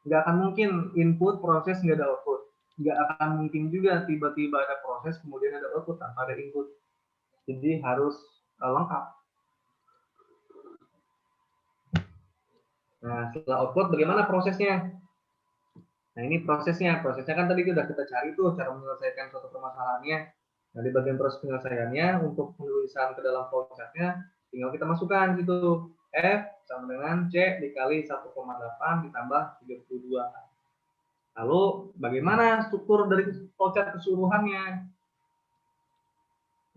Nggak akan mungkin input, proses, nggak ada output. Nggak akan mungkin juga tiba-tiba ada proses, kemudian ada output tanpa ada input. Jadi harus lengkap. Nah, setelah output, bagaimana prosesnya? Nah, ini prosesnya. Prosesnya kan tadi sudah kita cari tuh cara menyelesaikan suatu permasalahannya. Nah, di bagian proses penyelesaiannya, untuk penulisan ke dalam flowchartnya, tinggal kita masukkan gitu. F sama dengan C dikali 1,8 ditambah 32. Lalu bagaimana struktur dari flowchart keseluruhannya?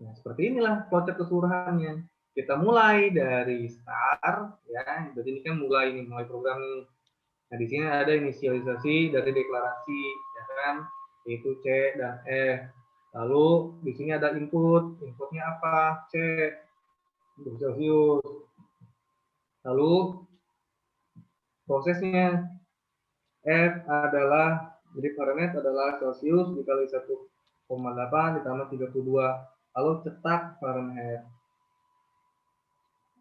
Nah, seperti inilah flowchart keseluruhannya. Kita mulai dari start, ya. Jadi ini kan mulai program nih. Nah, di sini ada inisialisasi dari deklarasi, ya kan? Yaitu C dan F. Lalu di sini ada input, inputnya apa? C untuk Celsius. Lalu prosesnya F adalah, jadi Fahrenheit adalah Celsius dikali 1,8 ditambah 32. Lalu cetak Fahrenheit.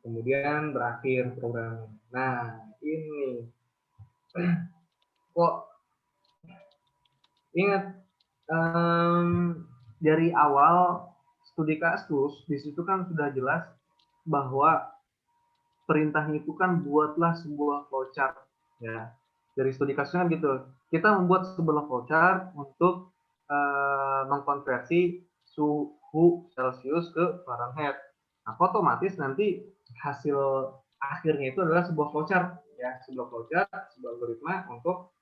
Kemudian berakhir programnya. Nah, ini. Kok ingat dari awal studi kasus di situ kan sudah jelas bahwa perintahnya itu kan buatlah sebuah flowchart, ya. Dari studi kasusnya kan gitu, kita membuat sebuah flowchart untuk mengkonversi suhu Celsius ke Fahrenheit. Nah, otomatis nanti hasil akhirnya itu adalah sebuah flowchart, ya, sebuah flowchart, sebuah algoritma untuk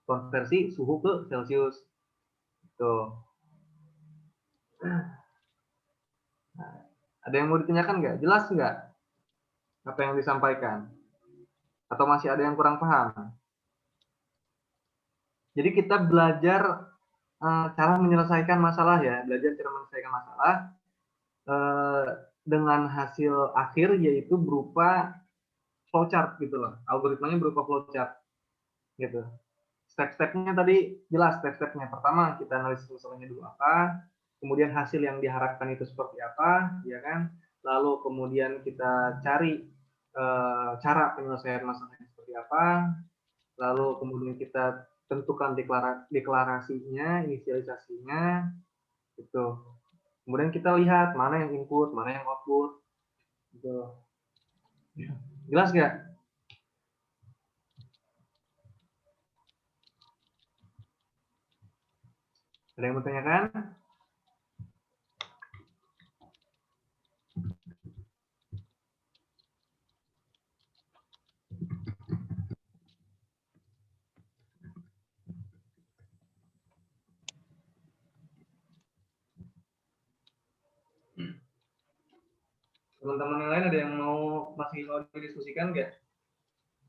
konversi suhu ke Celsius. Tuh. Nah, ada yang mau ditanyakan nggak? Jelas nggak apa yang disampaikan? Atau masih ada yang kurang paham? Jadi kita belajar cara menyelesaikan masalah, ya, belajar cara menyelesaikan masalah dengan hasil akhir yaitu berupa flowchart gitu loh. Algoritmanya berupa flowchart gitu. Step-stepnya tadi jelas step-stepnya. Pertama kita analisis masalahnya dulu apa, kemudian hasil yang diharapkan itu seperti apa, ya kan? Lalu kemudian kita cari cara penyelesaian masalahnya seperti apa, lalu kemudian kita tentukan deklarasinya, inisialisasinya, gitu. Kemudian kita lihat mana yang input, mana yang output, gitu. Jelas nggak? Ada yang mau tanyakan? Teman-teman yang lain ada yang masih mau didiskusikan nggak?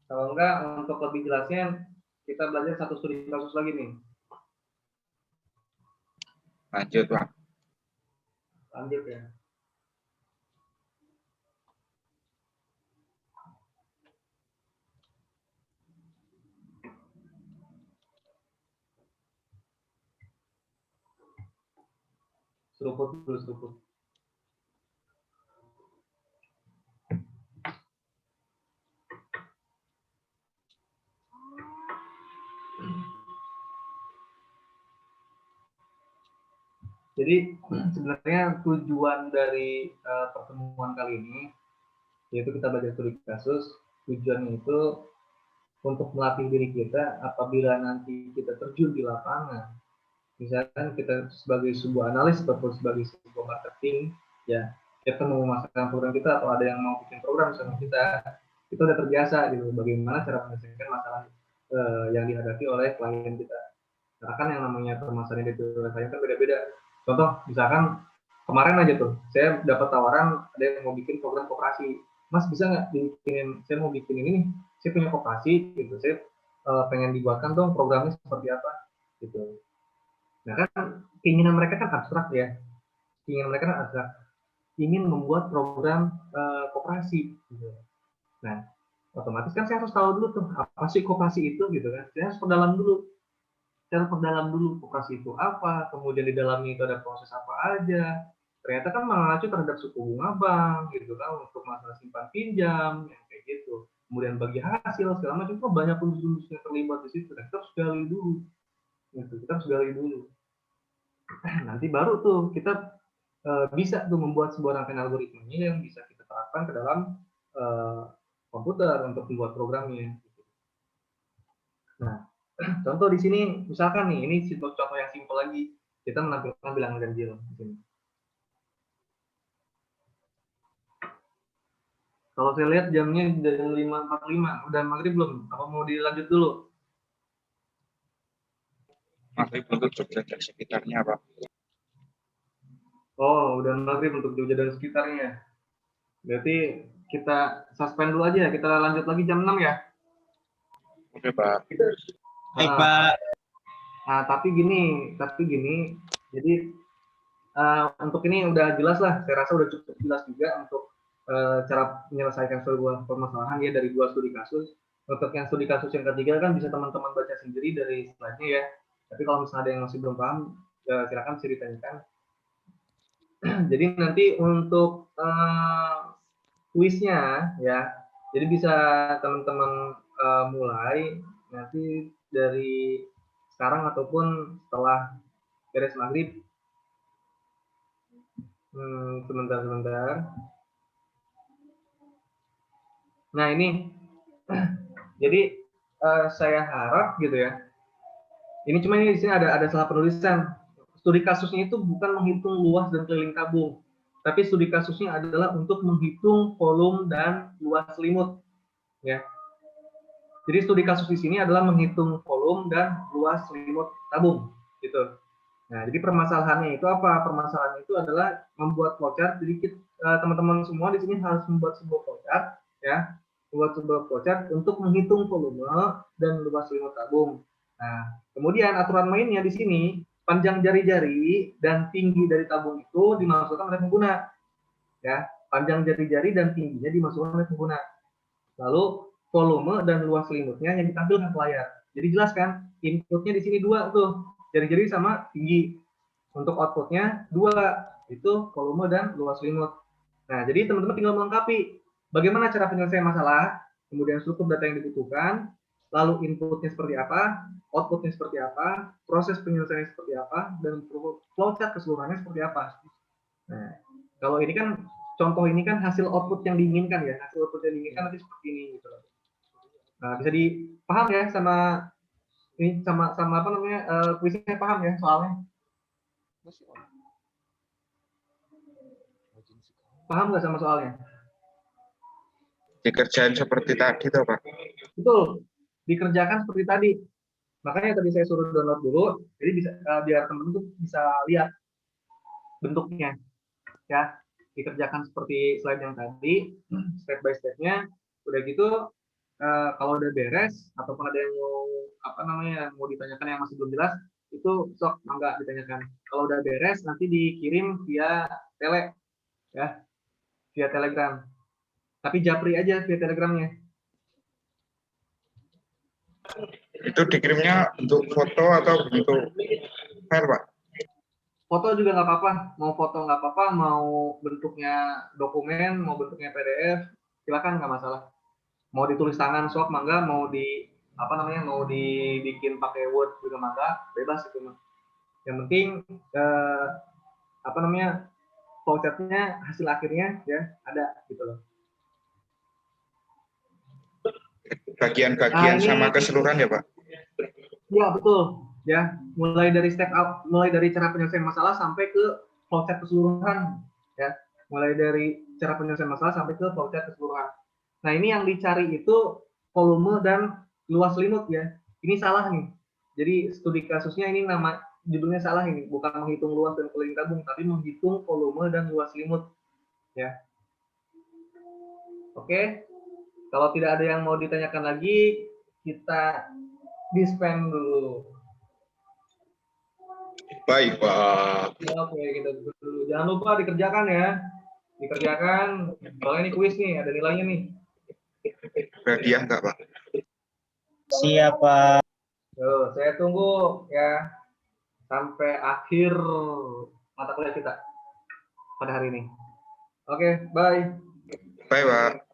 Kalau enggak, untuk lebih jelasnya kita belajar satu studi kasus lagi nih. Lanjut, Pak. Lanjut ya. Seruput dulu, seruput. Jadi sebenarnya tujuan dari pertemuan kali ini yaitu kita belajar studi kasus. Tujuannya itu untuk melatih diri kita apabila nanti kita terjun di lapangan. Misalkan kita sebagai sebuah analis ataupun sebagai sebuah marketing, ya kita mau memasarkan program kita atau ada yang mau bikin program sama kita udah terbiasa gitu bagaimana cara menyelesaikan masalah yang dihadapi oleh klien kita. Karena kan yang namanya permasalahan itu klien kan beda-beda. Contoh, misalkan kemarin aja tuh, saya dapat tawaran ada yang mau bikin program koperasi. Mas bisa nggak dibikinin? Saya mau bikin ini nih. Saya punya koperasi, gitu. Saya pengen dibuatkan dong programnya seperti apa, gitu. Nah kan keinginan mereka kan abstrak ya. Keinginan mereka kan abstrak. Ingin membuat program koperasi, gitu. Nah, otomatis kan saya harus tahu dulu tuh apa sih koperasi itu, gitu kan. Saya harus perdalam dulu. Cara perdalam dulu koperasi itu apa, kemudian di dalamnya itu ada proses apa aja. Ternyata kan mengacu terhadap suku bunga bank, gitu kan, untuk masalah simpan pinjam, yang kayak gitu. Kemudian bagi hasil segala macam, banyak unsur-unsur yang terlibat di situ. Dan kita harus gali dulu, gitu. Kita harus gali dulu. Nanti baru tuh kita bisa tuh membuat sebuah rangkaian algoritmanya yang bisa kita terapkan ke dalam komputer untuk membuat programnya. Nah, contoh di sini, misalkan nih, ini contoh yang simpel lagi. Kita menampilkan bilangan ganjil di sini. Kalau saya lihat jamnya dari 5.45, udah maghrib belum? Apa mau dilanjut dulu? Maghrib untuk Jogja dan sekitarnya, Pak. Oh, udah maghrib untuk Jogja dan sekitarnya. Berarti kita suspend dulu aja, kita lanjut lagi jam 6 ya? Oke, Pak. Baik, Pak. Nah, tapi gini, jadi untuk ini udah jelas lah, saya rasa udah cukup jelas juga untuk cara menyelesaikan sebuah permasalahan ya dari 2 studi kasus. Untuk yang studi kasus yang ketiga kan bisa teman-teman baca sendiri dari slide-nya ya. Tapi kalau misalnya ada yang masih belum paham, ya silakan bisa ditanyakan. Jadi nanti untuk kuisnya ya, jadi bisa teman-teman mulai nanti dari sekarang ataupun setelah beres maghrib. Sebentar. Nah ini, jadi saya harap gitu ya. Ini cuma ini di sini ada salah penulisan. Studi kasusnya itu bukan menghitung luas dan keliling tabung, tapi studi kasusnya adalah untuk menghitung volume dan luas selimut. Ya. Jadi studi kasus di sini adalah menghitung volume dan luas selimut tabung, gitu. Nah, jadi permasalahannya itu apa? Permasalahannya itu adalah membuat flowchart. Jadi teman-teman semua di sini harus membuat sebuah flowchart, ya, membuat sebuah flowchart untuk menghitung volume dan luas selimut tabung. Nah, kemudian aturan mainnya di sini, panjang jari-jari dan tinggi dari tabung itu dimasukkan oleh pengguna, ya. Panjang jari-jari dan tingginya dimasukkan oleh pengguna. Lalu volume dan luas selimutnya yang ditampilkan ke layar. Jadi jelas kan, inputnya di sini 2 tuh, jari-jari sama tinggi. Untuk outputnya 2, itu volume dan luas selimut. Nah, jadi teman-teman tinggal melengkapi bagaimana cara penyelesaian masalah, kemudian struktur data yang dibutuhkan, lalu inputnya seperti apa, outputnya seperti apa, proses penyelesaiannya seperti apa, dan flowchart keseluruhannya seperti apa. Nah, kalau ini kan contoh ini kan hasil output yang diinginkan ya, hasil output yang diinginkan nanti seperti ini gitu. Nah, bisa dipaham ya sama ini sama apa namanya kuisnya, paham ya soalnya? Paham nggak sama soalnya? Dikerjain seperti tadi toh, Pak. Betul, dikerjakan seperti tadi. Makanya tadi saya suruh download dulu, jadi bisa biar teman-teman tuh bisa lihat bentuknya, ya. Dikerjakan seperti slide yang tadi, step by step-nya. Udah gitu, kalau udah beres ataupun ada yang mau apa namanya mau ditanyakan yang masih belum jelas, itu sok mangga ditanyakan. Kalau udah beres, nanti dikirim via ya, via Telegram. Tapi japri aja via Telegramnya. Itu dikirimnya bentuk foto atau bentuk file, Pak? Foto juga nggak apa-apa, mau foto nggak apa-apa, mau bentuknya dokumen, mau bentuknya PDF, silakan nggak masalah. Mau ditulis tangan sok mangga, mau di apa namanya, mau dibikin pakai Word juga mangga, bebas itu mah. Yang penting apa namanya flowchartnya hasil akhirnya ya ada gitu loh. Bagian-bagian sama keseluruhan ya, Pak? Ya betul ya, mulai dari step up, mulai dari cara penyelesaian masalah sampai ke flowchart keseluruhan ya, mulai dari cara penyelesaian masalah sampai ke flowchart keseluruhan. Nah, ini yang dicari itu volume dan luas selimut ya. Ini salah nih. Jadi studi kasusnya ini nama judulnya salah ini, bukan menghitung luas dan keliling tabung, tapi menghitung volume dan luas selimut ya. Oke. Kalau tidak ada yang mau ditanyakan lagi, kita dispen dulu. Baik, Pak. Oke, kita dispen dulu. Jangan lupa dikerjakan ya. Dikerjakan. Soalnya ini kuis nih, ada nilainya nih. Hadiah enggak, Pak? Siapa? Tuh, saya tunggu ya sampai akhir mata kuliah kita pada hari ini. Oke, bye. Bye, Pak.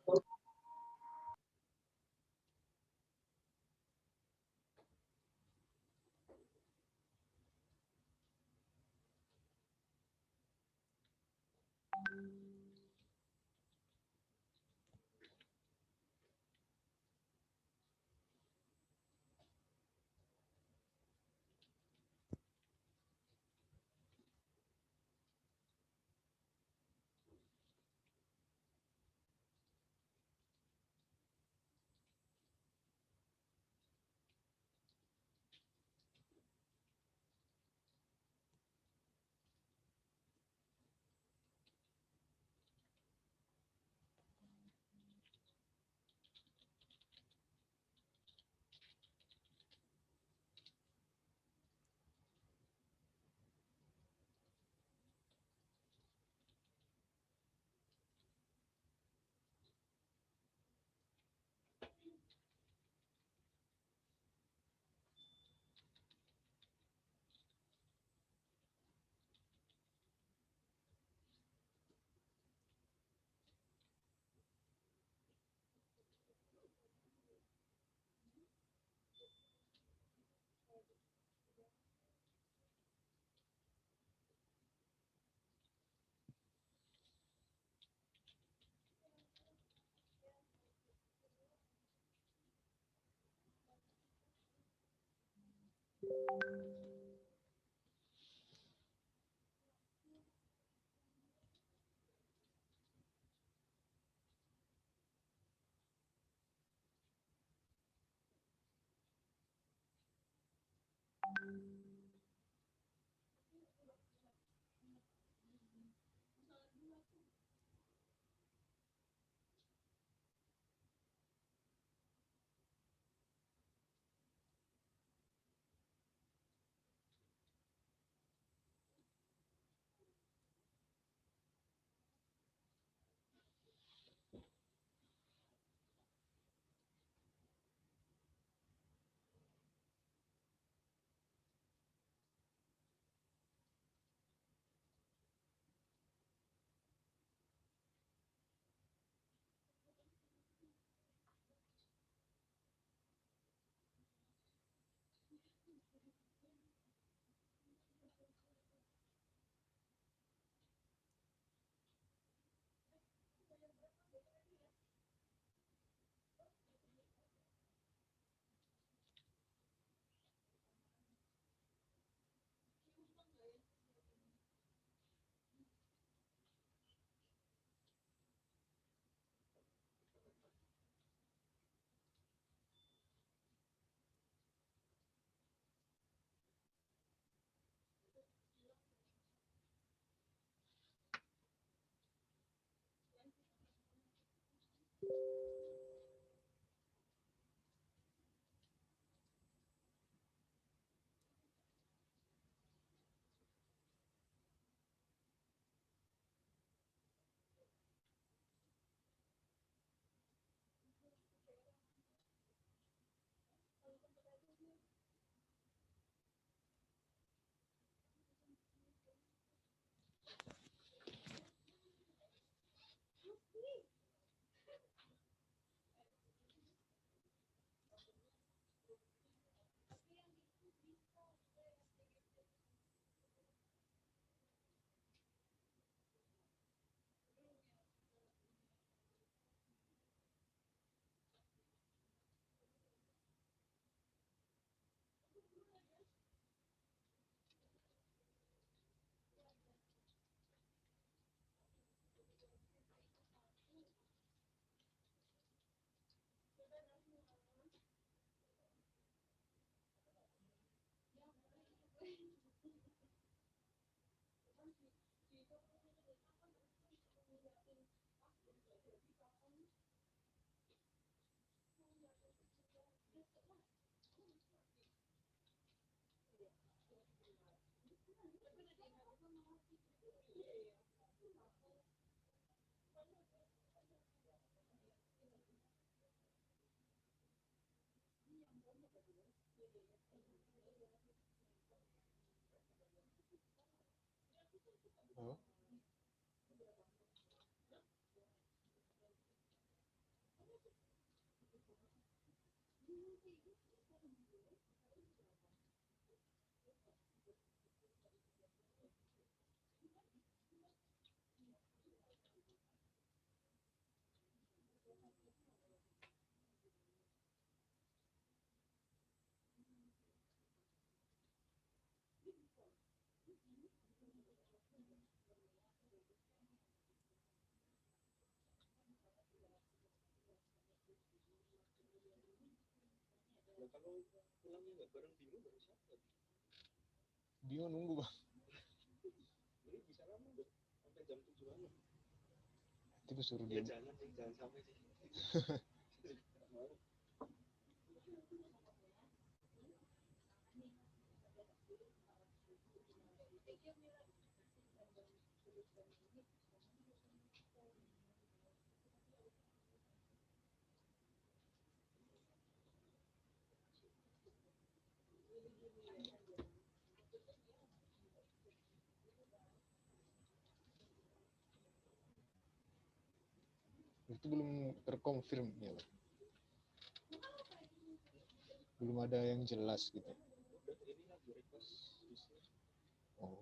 Bingung nunggu bang. Nanti gue suruh dia. Itu belum terkonfirm ya Bang? Belum ada yang jelas gitu. Oh.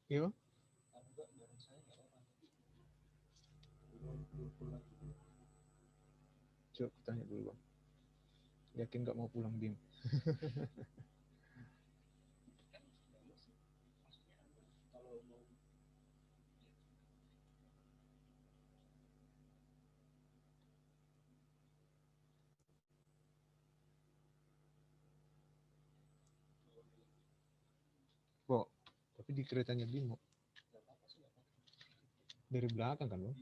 Iya, coba aku tanya dulu bang. Yakin nggak mau pulang Bim? Kok? Tapi di keretanya Bimo dari belakang kan bang?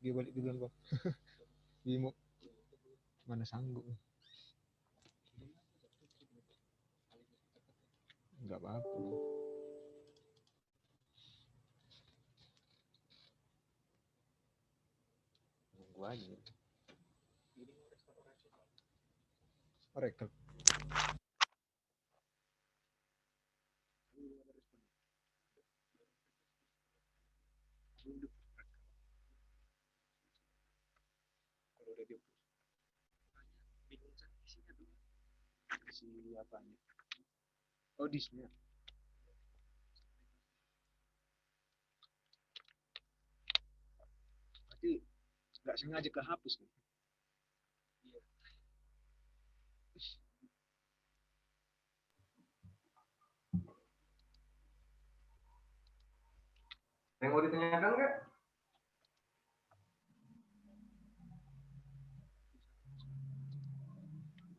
dia balik duluan bang. Bimo mana sanggup. Enggak apa-apa bang. Nunggu aja. Rekam. Kalau udah dia bingung kan isinya tuh. Isi apanya? Oh, disknya. Berarti nggak sengaja kehapus kan? Iya. Yang mau ditanyakan nggak?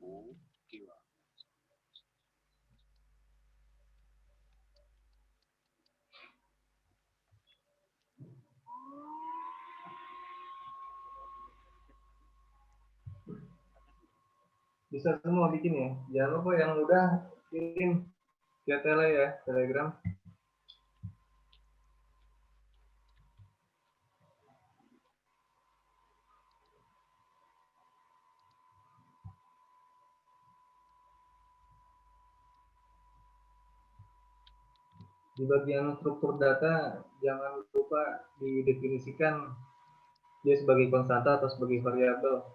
Oke bang. Bisa semua bikin ya. Jangan lupa yang udah kirim via tele ya, Telegram. Di bagian struktur data, jangan lupa didefinisikan dia sebagai konstanta atau sebagai variabel.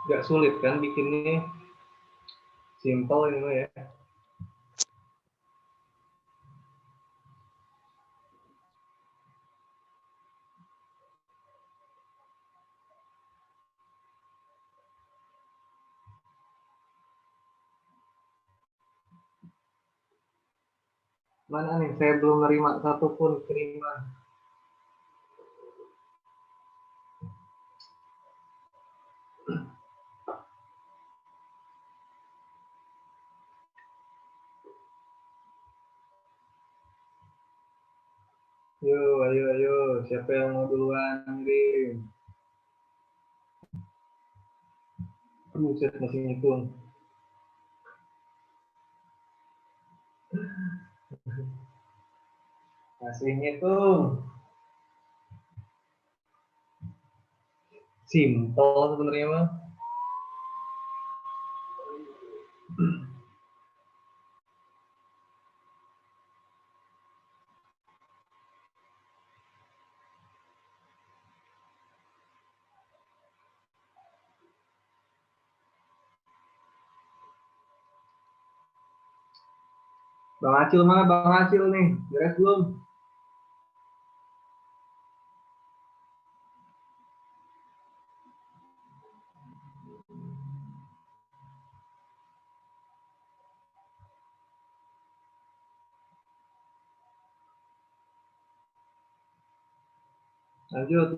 Gak sulit kan bikinnya, simple ini ya. Mana nih, saya belum nerima satupun kiriman. Yo, ayo, siapa yang mau duluan ngirim? Buset, masih ngitung. Masih ngitung. Simple sebenarnya mah. Bang Acil mana? Bang Acil nih, beres belum? Lanjut.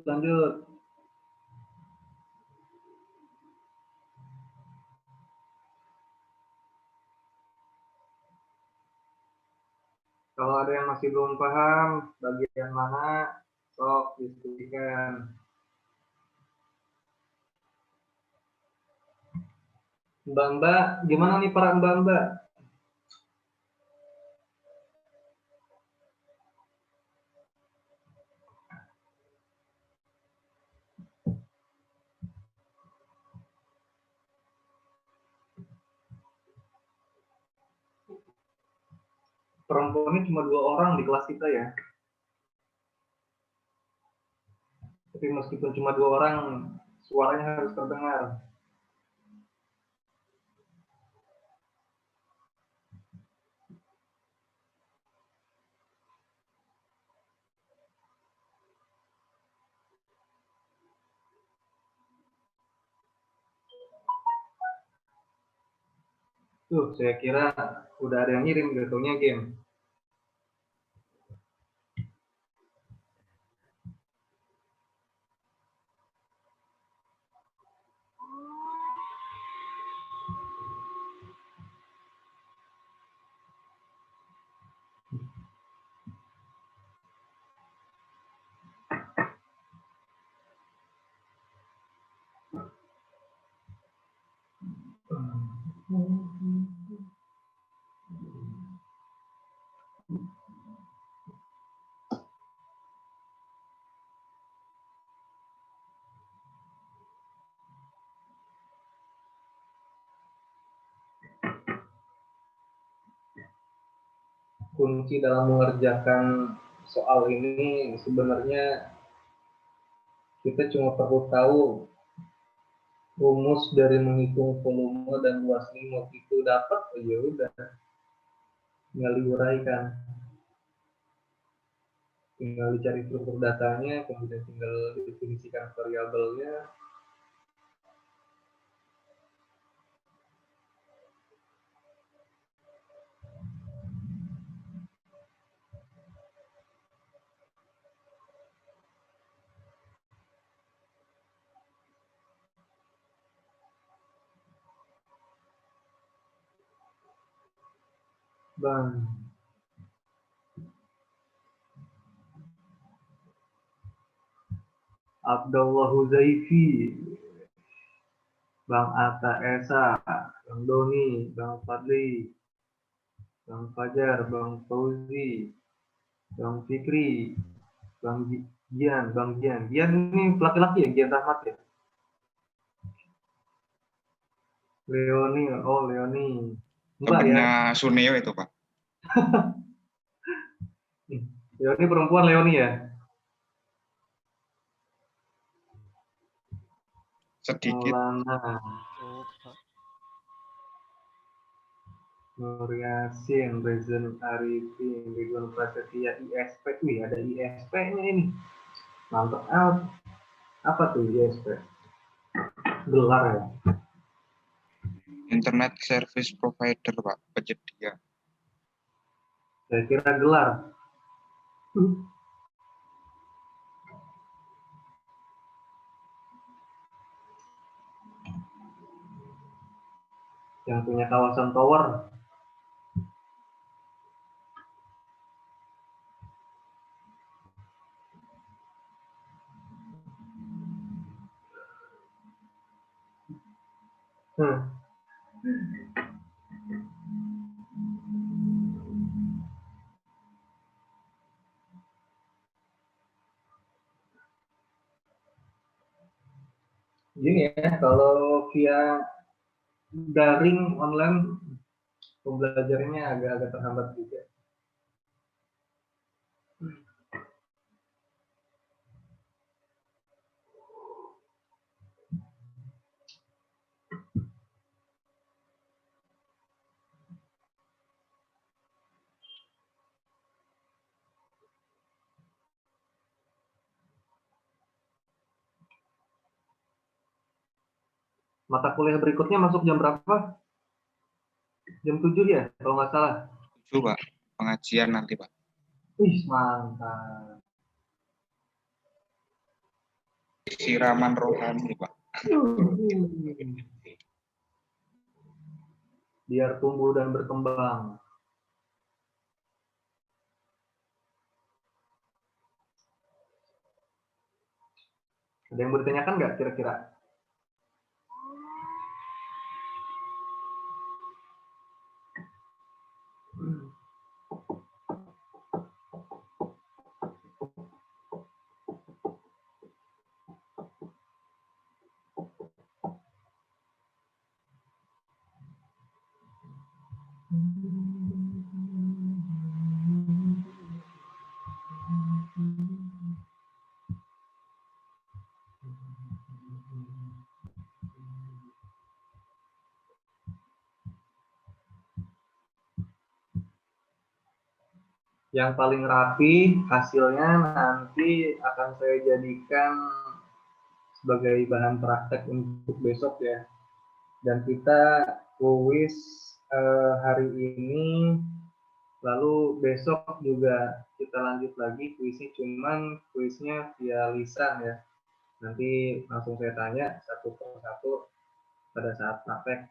Kalau ada yang masih belum paham bagian mana, sok diskusikan. Mbak, gimana nih para mbak? Perempuannya cuma 2 orang di kelas kita ya. Tapi meskipun cuma 2 orang, suaranya harus terdengar. Tuh, saya kira udah ada yang ngirim jatuhnya game. Kunci dalam mengerjakan soal ini sebenarnya kita cuma perlu tahu rumus dari menghitung volume dan luas limut itu dapat, ya udah tinggal diuraikan, tinggal dicari struktur datanya, kemudian tinggal definisikan variabelnya. Bang Abdullah Huzaifi, Bang Atta Esa, Bang Doni, Bang Fadli, Bang Fajar, Bang Fauzi, Bang Fikri, Bang Gian, Bang Gian. Gian ini laki-laki ya, Gian Rahmat ya? Leoni, oh Leoni. Mbak ya? Temennya Suneo itu, Pak. Leoni perempuan Leoni ya? Sedikit. Maulana, Oh, Pak. Nur Yasin, Rezen Arifin, Ridwan Prasetya, ISP. Wih, ada ISP-nya ini. Mantap out. Apa tuh ISP? Gelar ya? Internet Service Provider, Pak. Penyedia. Saya kira gelar. Yang punya kawasan tower. Gini ya, kalau via daring online pembelajarannya agak-agak terhambat juga. Mata kuliah berikutnya masuk jam berapa? Jam 7 ya, kalau nggak salah. 7, Pak. Pengajian nanti, Pak. Wih, mantap. Siraman rohani, Pak. Biar tumbuh dan berkembang. Ada yang mau ditanyakan nggak kira-kira? Yang paling rapi hasilnya nanti akan saya jadikan sebagai bahan praktek untuk besok ya. Dan kita kuis hari ini, lalu besok juga kita lanjut lagi kuisnya, cuman kuisnya via lisan ya. Nanti langsung saya tanya satu persatu pada saat praktek.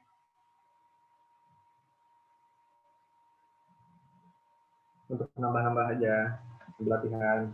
Untuk nambah-nambah aja latihan.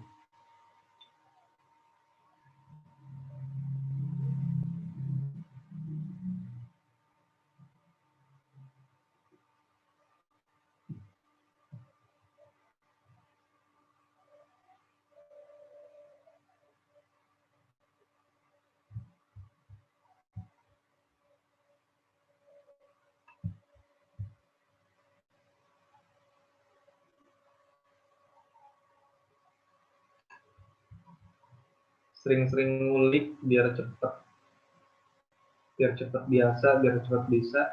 Sering-sering ngulik biar cepat biasa, biar cepat bisa.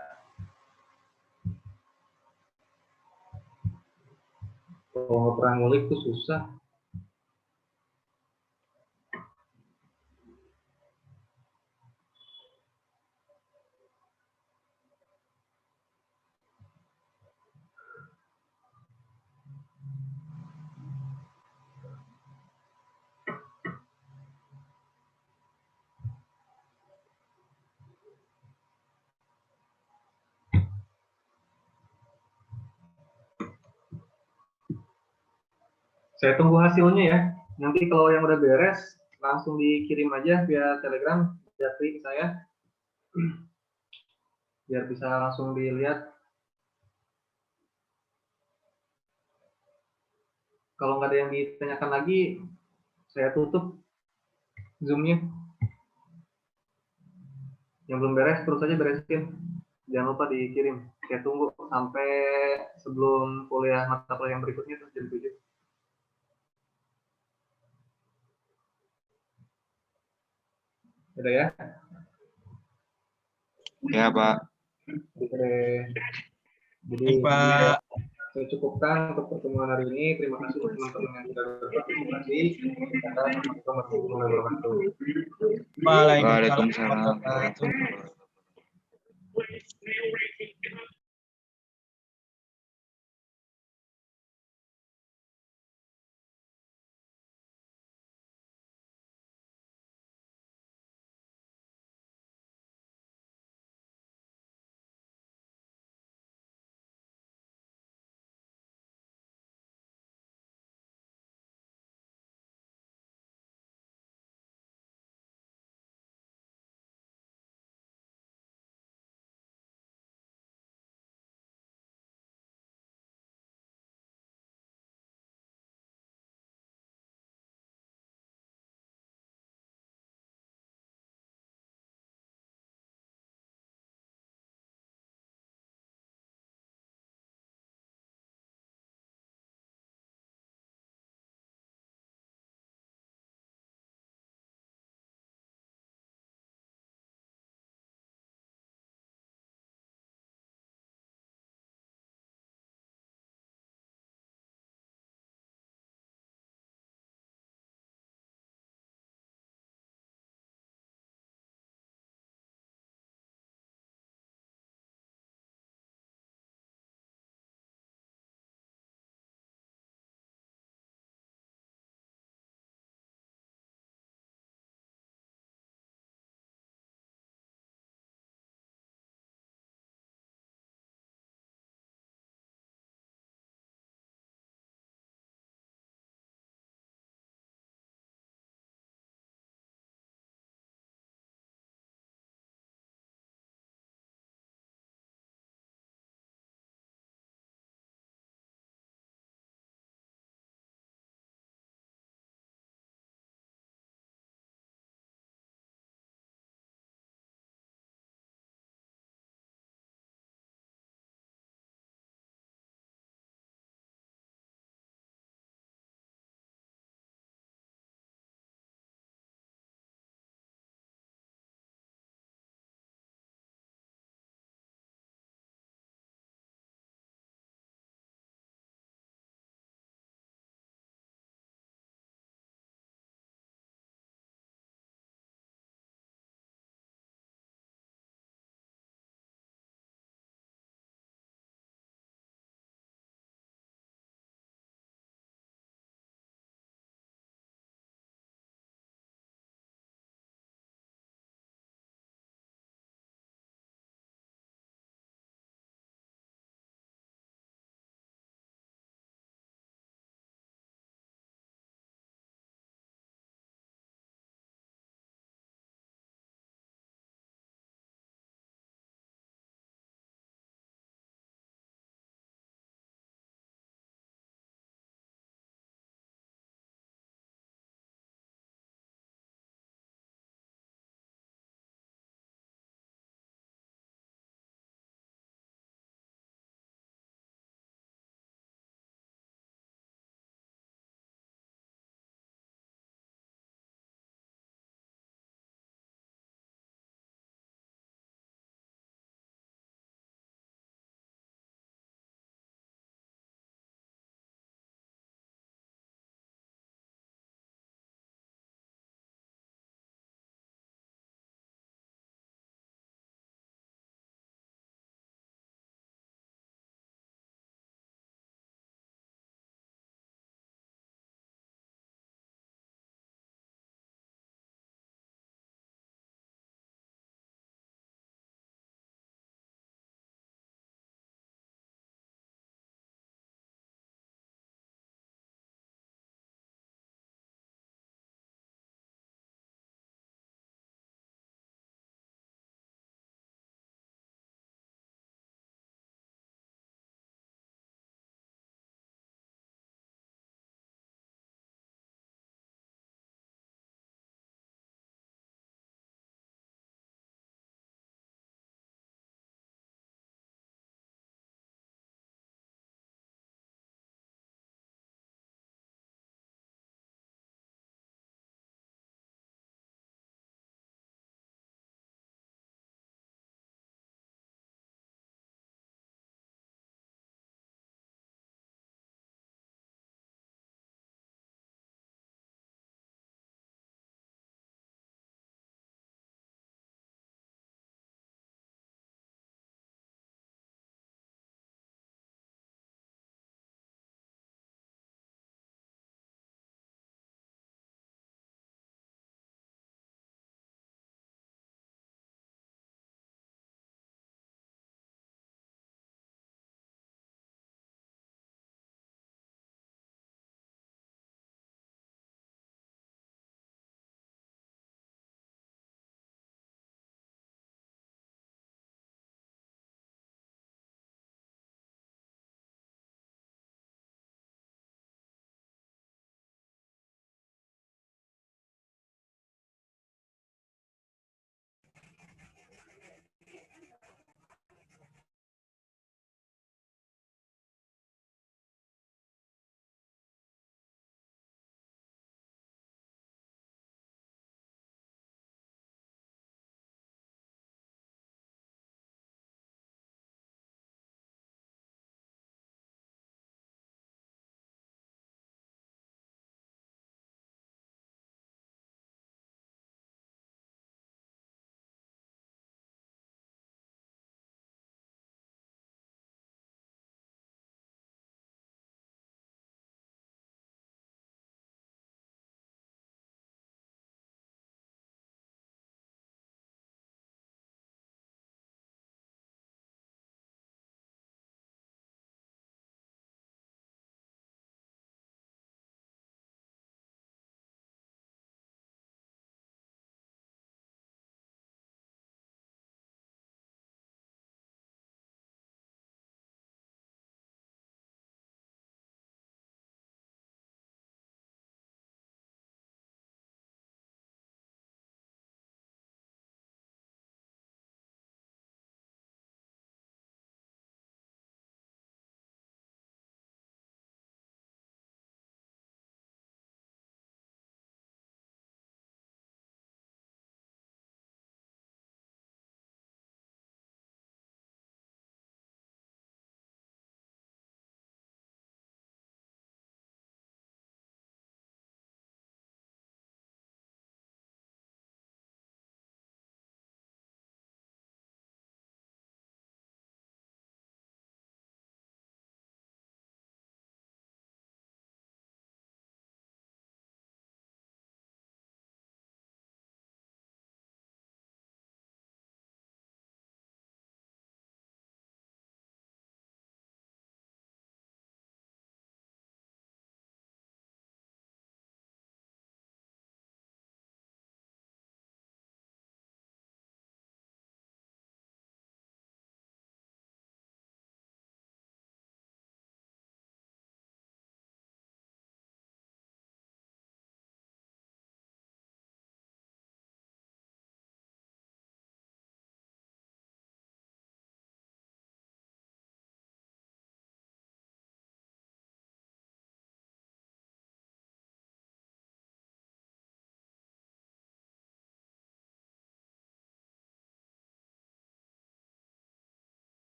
Kalau nggak pernah ngulik tuh susah. Saya tunggu hasilnya ya. Nanti kalau yang udah beres, langsung dikirim aja via Telegram, Japri ke saya. Biar bisa langsung dilihat. Kalau nggak ada yang ditanyakan lagi, saya tutup Zoom-nya. Yang belum beres, terus aja beresin. Jangan lupa dikirim. Saya tunggu sampai sebelum kuliah mata kuliah yang berikutnya, itu jam 7. Udah ya? Ya, Pak. Oke. Jadi Pak. saya cukupkan untuk pertemuan hari ini. Terima kasih untuk teman-teman yang sudah berpartisipasi. Assalamualaikum warahmatullahi wabarakatuh. Waalaikumsalam Waalaikumsalam. warahmatullahi wabarakatuh.